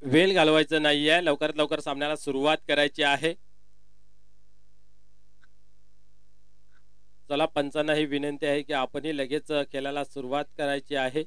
S2: वेळ घालवायचा नाहीये. लवकरात लवकर सामन्याला सुरुवात करायची आहे. चला पंचांना ही विनंती आहे की आपणही लगेच खेळाला सुरुवात करायची आहे.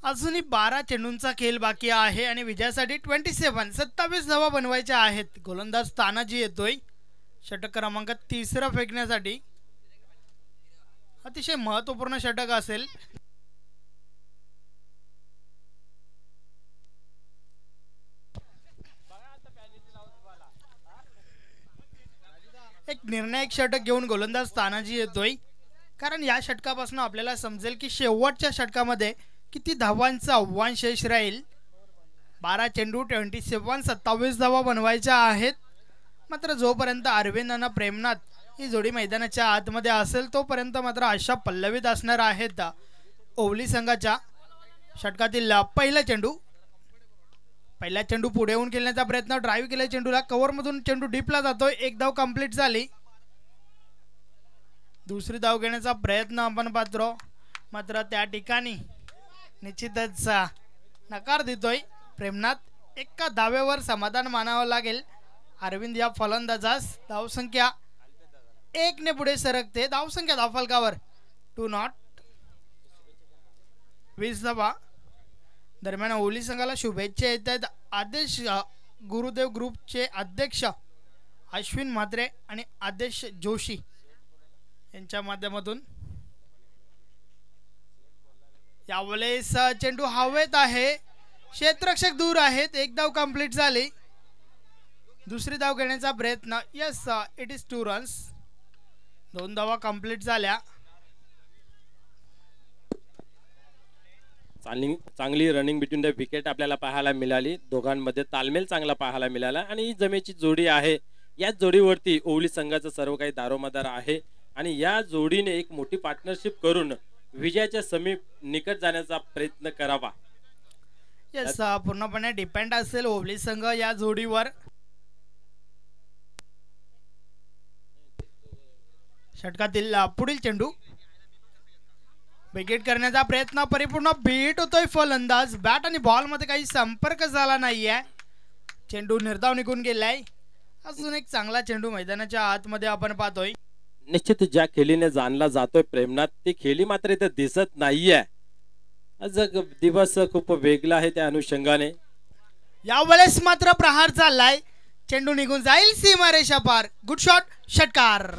S3: अजूनही 12 चेंडूंचा खेळ बाकी आहे आणि विजयासाठी 27 धावा बनवायच्या आहेत. गोलंदाज तानाजी येतोय षटक क्रमांक 3 फेकण्यासाठी. अतिशय महत्त्वपूर्ण षटक असेल. एक निर्णायक षटक घेऊन गोलंदाज तानाजी येतोय, कारण या षटकापासून आपल्याला समजेल की शेवटच्या षटकामध्ये किती धावांचा आव्हान शेष राहील. 12 चेंडू 27 धावा बनवायच्या आहेत. मात्र जोपर्यंत अरविंद आणि प्रेमनाथ ही जोडी मैदानाच्या आतमध्ये असेल तोपर्यंत मात्र आशा पल्लवीत असणार आहेत. ओवली संघाच्या षटकातील पहिला चेंडू पुढे येऊन खेळण्याचा प्रयत्न. ड्राईव्ह केल्या चेंडूला, कव्हरमधून चेंडू डीपला जातोय. एक धाव कंप्लीट झाली. दुसरी धाव घेण्याचा प्रयत्न आपण पाहतो, मात्र त्या ठिकाणी निश्चितच नकार देतोय प्रेमनाथ. एका धावेवर समाधान मानावं लागेल अरविंद या फलंदाजास. धावसंख्या 1 ने पुढे सरकते. धावसंख्या धावफलकावर 2 नॉट. 20 धावा. दरम्यान ओवली संघाला शुभेच्छा येत आहेत. आदेश गुरुदेव ग्रुपचे अध्यक्ष अश्विन म्हात्रे आणि आदेश जोशी यांच्या माध्यमातून. यावेळेस चेंडू हवेत आहे, क्षेत्ररक्षक दूर आहेत. एक धाव कंप्लीट झाली. दुसरी धाव घेण्याचा प्रयत्न. Yes, it is 2 runs. 2 धावा कंप्लीट झाल्या.
S2: चांगली रनिंग बिटवीन द विकेट आपल्याला पाहायला मिळाली. दोघांमध्ये तालमेल चांगला पाहायला मिळाला आणि ही जमेची जोडी आहे. या जोडीवरती ओवली संघाचं सर्व काही दारोमदार आहे आणि या जोडीने एक मोठी पार्टनरशिप करून विजयाच्या समीप निकट जाण्याचा प्रयत्न करावा.
S3: यस, पूर्णपणे डिपेंड असेल ओवली संघ या जोडीवर. षटकातील पुढील चेंडू विकेट करण्याचा प्रयत्न. परिपूर्ण बीट होतोय फलंदाज. बॅट आणि बॉल मध्ये काही संपर्क झाला नाहीये. चेंडू निर्धाव निघून गेलाय. अजून एक चांगला चेंडू मैदानाच्या आतमध्ये आपण पाहतोय.
S2: निश्चित ज्या खेळीने जाणला जातोय प्रेमनाथ, ती खेळी मात्र इथे दिसत नाहीये. आज दिवस खूप वेगळा आहे त्या अनुषंगाने.
S3: यावेळेस मात्र प्रहार चाललाय. चेंडू निघून जाईल सीमारेषा पार. गुड शॉट, षटकार.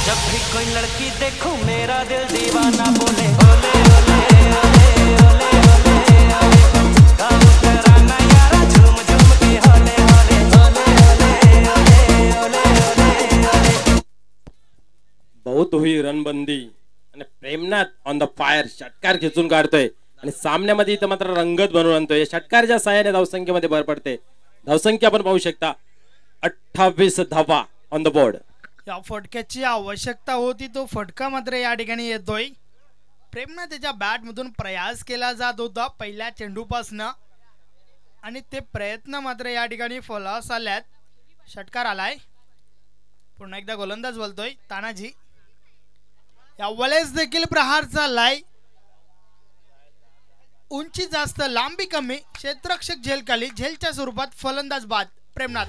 S4: जब भी कोई लड़की देखूं मेरा दिल दीवाना बोले ओले ओले ओले ओले ओले ओले तराना यारा झूम झूम के होले होले ओले ओले ओले ओले.
S2: बहुत हुई रणबंदी आणि प्रेमनाथ ऑन द फायर षटकार खेचून काढतोय आणि सामन्यामध्ये इथं मात्र रंगत बनवून आणतोय. षटकारच्या साहाय्याने धावसंख्येमध्ये भर पडते. धावसंख्या आपण पाहू शकता 28 धावा ऑन द बोर्ड.
S3: या फटक्याची आवश्यकता होती, तो फटका मात्र या ठिकाणी येतोय. प्रेमनाथ त्याच्या बॅट मधून प्रयास केला जात होता पहिल्या चेंडूपासून आणि ते प्रयत्न मात्र या ठिकाणी फलास आल्यात. षटकार आलाय. पुन्हा एकदा गोलंदाज बोलतोय तानाजी. यावेळेस देखील प्रहार चाललाय. उंची जास्त, लांबी कमी, क्षेत्ररक्षक झेल खाली. झेलच्या स्वरूपात फलंदाज बाद. प्रेमनाथ.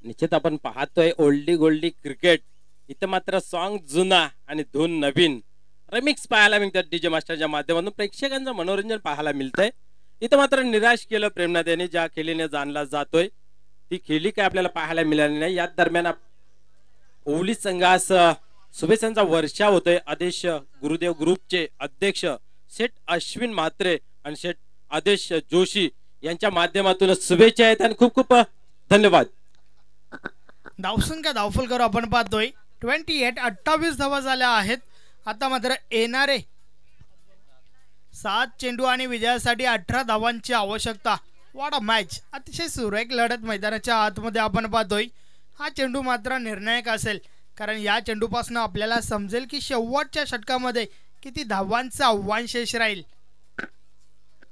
S2: निश्चित आपण पाहतोय ओल्डी गोल्डी क्रिकेट. इथं मात्र सॉन्ग जुना आणि धून नवीन रिमिक्स पाहायला मिळतात डीजे मास्टरच्या माध्यमातून. प्रेक्षकांचं मनोरंजन पाहायला मिळतंय. इथं मात्र निराश केलं प्रेमनाथ यांनी. ज्या खेळीने जाणला जातोय ती खेळी काय आपल्याला पाहायला मिळाली नाही. या दरम्यान ओवली संघास शुभेच्छांचा वर्षाव होतोय. आदेश गुरुदेव ग्रुपचे अध्यक्ष शेठ अश्विन म्हात्रे आणि शेठ आदेश जोशी यांच्या माध्यमातून शुभेच्छा आहेत आणि खूप खूप धन्यवाद.
S3: धावसंख्या धावफलकावर आपण पाहतोय 28 धावा झाल्या आहेत. आता मात्र येणारे 7 चेंडू आणि विजयासाठी 18 धावांची आवश्यकता. What a match. अतिशय सुरेख लढत मैदानाच्या आतमध्ये आपण पाहतोय. हा चेंडू मात्र निर्णायक असेल, कारण या चेंडूपासून आपल्याला समजेल की शेवटच्या षटकामध्ये किती धावांचं आव्हान शेष राहील.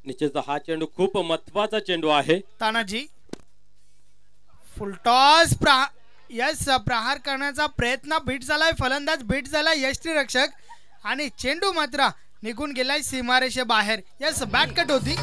S2: निश्चित हा चेंडू खूप महत्वाचा चेंडू आहे.
S3: तानाजी फुलटॉस यस प्रहार करण्याचा प्रयत्न बीट झालाय, फलंदाज बीट झालाय यष्टीरक्षक आणि चेंडू मात्र निघून गेलाय सीमारेषे बाहेर. यस बॅट कट होती.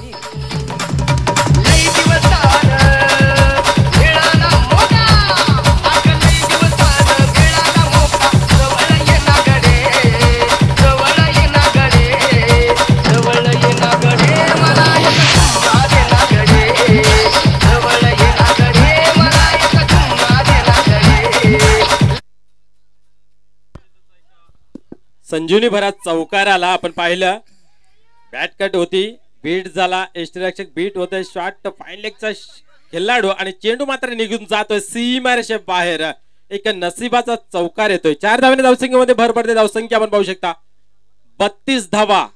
S2: संजीवनी भरात चौकार आला. आपण पाहिलं बॅट कट होती, बीट झाला, यष्टीरक्षक बीट होतोय, शॉट फाईन लेगचा खेळाडू आणि चेंडू मात्र निघून जातोय सीमारेषे बाहेर. एक नशिबाचा चौकार येतोय. 4 धावांनी धावसंख्येमध्ये भर पडते. धावसंख्या आपण पाहू शकता 32 धावा.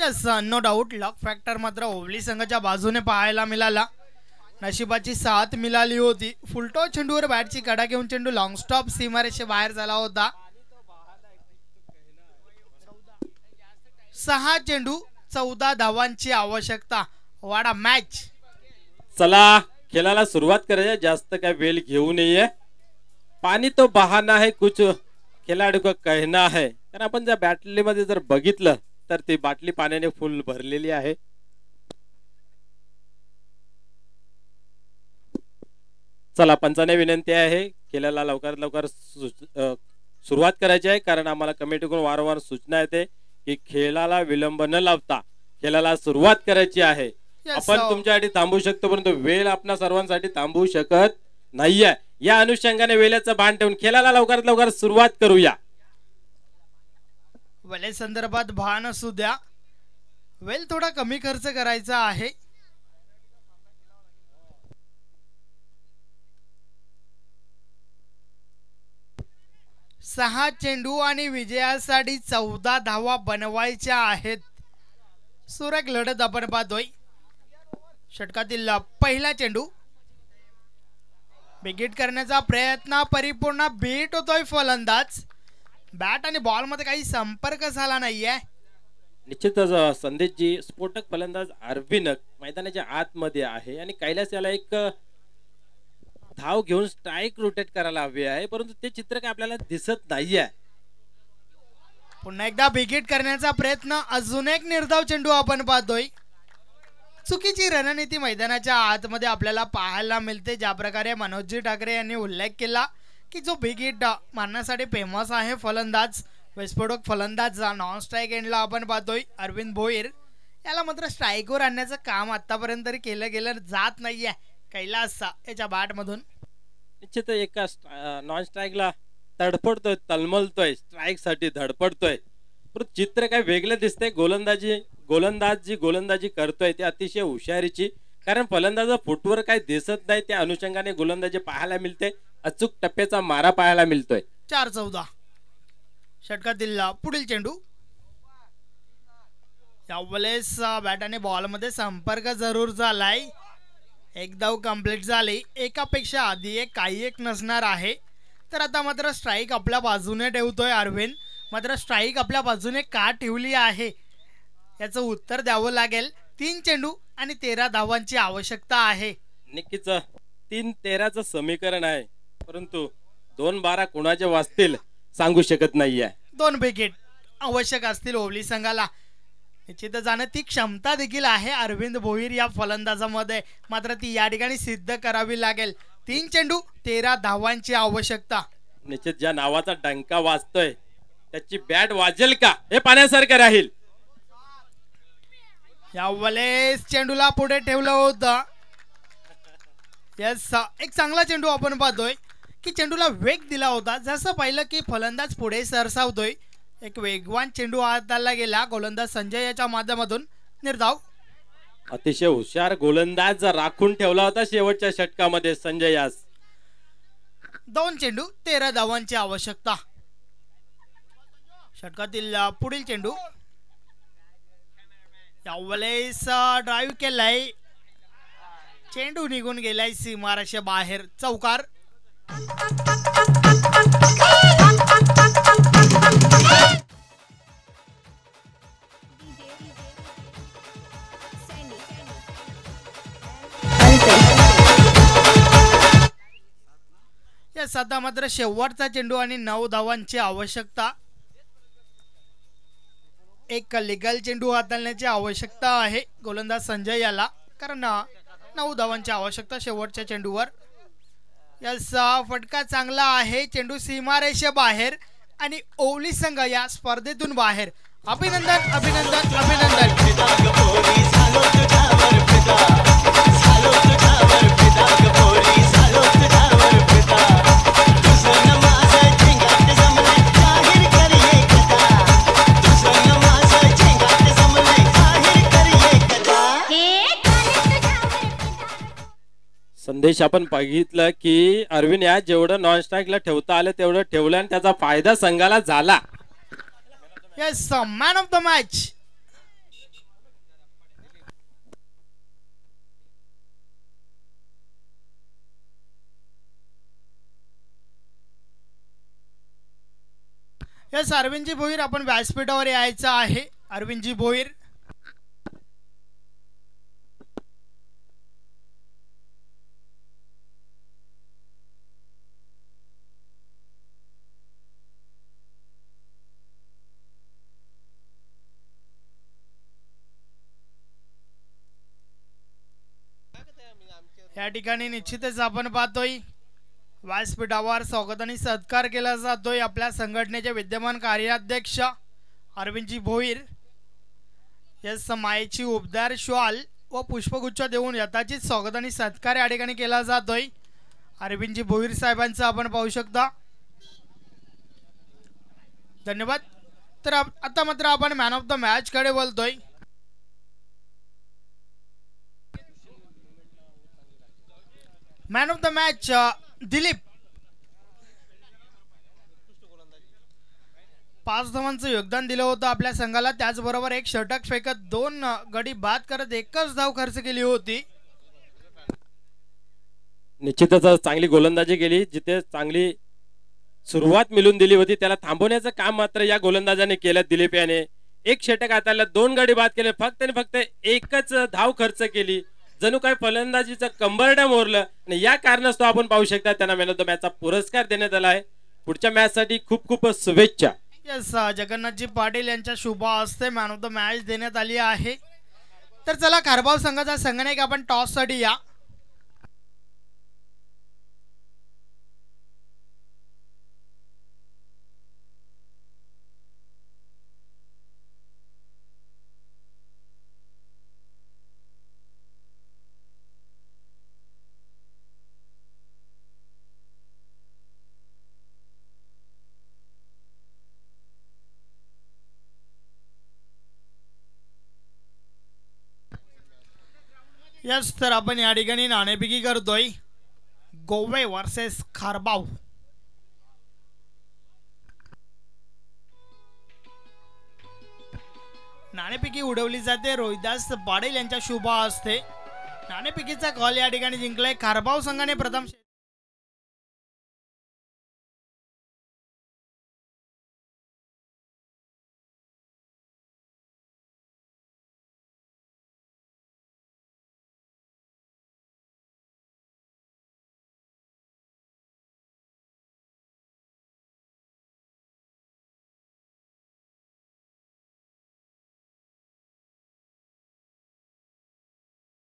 S3: यस नो डाऊट लक फॅक्टर मात्र ओवली संघाच्या बाजूने पाहायला मिळाला. नशिबाची साथ मिळाली होती. फुलटॉस चेंडूवर बॅटची कडा घेऊन चेंडू लॉंग स्टॉप सीमारेषे बाहेर झाला होता. 6 चेंडू 14 धावांची आवश्यकता. वाडा मॅच.
S2: चला खेळाला सुरुवात करायची. जास्त काय वेळ घेऊ नये. पाणी तो बहाना है, कुछ खिलाडी को कहना है. कारण आपण ज्या बाटलीमध्ये जर बघितलं तर ती बाटली पाण्याने फुल भरलेली आहे. चला पंचाने विनंती आहे खेळाला लवकरात लवकर सुरुवात करायची आहे. कारण आम्हाला कमिटीकडून वारंवार सूचना येते की खेळाला विलंब न लावता खेळाला सुरुवात करायची आहे. आपण तुमच्यासाठी थांबू शकतो परंतु वेळ आपल्या सर्वांसाठी थांबू शकत नाहीये. या अनुषंगाने वेळेचं भान ठेवून खेळाला लवकरात लवकर सुरुवात करूया.
S3: वेळे संदर्भात भान असू द्या. वेळ थोडा कमी खर्च करायचा आहे. सहा चेंडू आणि विजयासाठी 14 धावा बनवायच्या आहेत. सुरेख लढत आपण पाहतोय. षटकातील पहिला चेंडू बिगिट करण्याचा प्रयत्न, परिपूर्ण बीट होतोय फलंदाज. बॅट आणि बॉल मध्ये काही संपर्क झाला नाहीये.
S2: निश्चितच संदेशजी स्फोटक फलंदाज अरविंद मैदानाच्या आतमध्ये आहे आणि कैलास याला एक धाव घेऊन स्ट्राइक रोटेट करायला हवी आहे परंतु ते चित्र काय आपल्याला दिसत नाहीये.
S3: पुन्हा एकदा बिगिट करण्याचा प्रयत्न, अजून एक निर्धाव चेंडू आपण पाहतोय. चुकीची रणनीती मैदानाच्या आतमध्ये आपल्याला पाहायला मिळते. ज्या प्रकारे मनोजी ठाकरे यांनी उल्लेख केला की जो बिगिट मारण्यासाठी फेमस आहे फलंदाज, विस्फोटक फलंदाज नॉन स्ट्राईक एंडला आपण पाहतोय अरविंद भोईर. याला मात्र स्ट्राईकवर आणण्याचं काम आतापर्यंत तरी केलं गेलं जात नाहीये कैलास याच्या बॅट मधून.
S2: निश्चित एका नॉन स्ट्राईकला तडफडतोय, तलमलतोय, स्ट्राईक साठी धडपडतोय परंतु चित्र काय वेगळं दिसतंय. गोलंदाजी करतोय ते अतिशय हुशारीची. कारण फलंदाज फुटवर काय दिसत नाही त्या अनुषंगाने गोलंदाजी पाहायला मिळते. अचूक टप्प्याचा मारा पाहायला मिळतोय.
S3: 4-14 षटकातील पुढील चेंडू. यावेळेस बॅट आणि बॉल मध्ये संपर्क जरूर झालाय. एक धाव कंप्लीट झाली. एकापेक्षा आधी एक काही एक नसणार आहे. तर आता मात्र स्ट्राईक आपल्या बाजूने ठेवतोय अरविंद. मात्र स्ट्राईक आपल्या बाजूने का ठेवली आहे याचं उत्तर द्यावं लागेल. 3 चेंडू आणि 13 धावांची आवश्यकता आहे.
S2: नक्कीच 3-13चं समीकरण आहे परंतु 2-12 कुणाचे वाचतील सांगू शकत नाहीये.
S3: 2 विकेट आवश्यक असतील ओवली संघाला. निश्चित जाणं ती क्षमता देखील आहे अरविंद भोईर या फलंदाजामध्ये. मात्र ती या ठिकाणी सिद्ध करावी लागेल. 3 चेंडू 13 धावांची आवश्यकता.
S2: निश्चित ज्या नावाचा डंका वाजतोय त्याची बॅट वाजेल का हे पाहण्यासारखं राहील.
S3: यावेळेस चेंडूला पुढे ठेवलं होतं. यस एक चांगला चेंडू आपण पाहतोय की चेंडूला वेग दिला होता. जसं पाहिलं की फलंदाज पुढे सरसावतोय. एक वेगवान चेंडू हाताला गेला. गोलंदाज संजय याच्या माध्यमातून निर्धाव.
S2: अतिशय हुशार गोलंदाज राखून ठेवला होता शेवटच्या षटकामध्ये संजय यास.
S3: 2 चेंडू 13 धावांची आवश्यकता. षटकातील पुढील चेंडू. यावेळेस ड्राईव्ह केलाय. चेंडू निघून गेलाय सीमारेषे बाहेर. चौकार. यस आता मात्र शेवटचा चेंडू आणि 9 धावांची आवश्यकता. एक लिगल चेंडू हाताळण्याची आवश्यकता आहे गोलंदाज संजय याला, कारण 9 धावांची आवश्यकता शेवटच्या चेंडूवर. यस फटका चांगला आहे, चेंडू सीमारेषेबाहेर आणि ओवली संघ या स्पर्धेतून बाहेर. अभिनंदन अभिनंदन अभिनंदन.
S2: संदेश आपण बघितलं की अरविंद या जेवढं नॉन स्ट्राईकला ठेवता आलं तेवढं ठेवलं आणि त्याचा फायदा संघाला झाला.
S3: Yes man of the match. Yes Arvindji Bhoir आपण व्यासपीठावर यायचं आहे. अरविंदजी भोईर. या ठिकाणी निश्चितच आपण पाहतोय व्यासपीठावर स्वागत आणि सत्कार केला जातोय आपल्या संघटनेचे विद्यमान कार्याध्यक्ष अरविंदजी भोईर. यस मायेची उबदार शॉल व पुष्पगुच्छ देऊन यथाचित स्वागत आणि सत्कार या ठिकाणी केला जातोय अरविंदजी भोईर साहेबांचा आपण पाहू शकता. धन्यवाद. तर आता मात्र आपण मॅन ऑफ द मॅच कडे बोलतोय. Man of the match Dilip. 5 धावांचं योगदान दिलं होतं आपल्या संघाला, त्याचबरोबर एक षटक फेकत 2 गडी बाद करत 1च धाव खर्च केली होती.
S2: निश्चितच चांगली गोलंदाजी केली. जिथे चांगली सुरुवात मिळून दिली होती त्याला थांबवण्याचं काम मात्र या गोलंदाजाने केलं. दिलीप याने एक षटक हाताळलं, 2 गडी बाद केले, फक्त आणि फक्त 1च धाव खर्च केली. जणू काही फलंदाजीचं कंबरडं मोरलं आणि या कारणास्तव आपण पाहू शकता त्यांना मॅन ऑफ द मॅचचा पुरस्कार देण्यात आला आहे. पुढच्या मॅच साठी खूप खूप शुभेच्छा.
S3: यस जगन्नाथजी पाटील यांच्या शुभ हस्ते मॅन ऑफ द मॅच देण्यात आली आहे. तर चला खारबाव संघाचा संघनायक आपण टॉस साठी या. यस तर आपण या ठिकाणी नाणेफेकी करतोय गोवे वर्सेस खारबाव. नाणेफेकी उडवली जाते रोहिदास पाटील यांच्या शुभ हस्ते. नाणेफेकीचा कॉल या ठिकाणी जिंकलाय खारबाव संघाने प्रथम.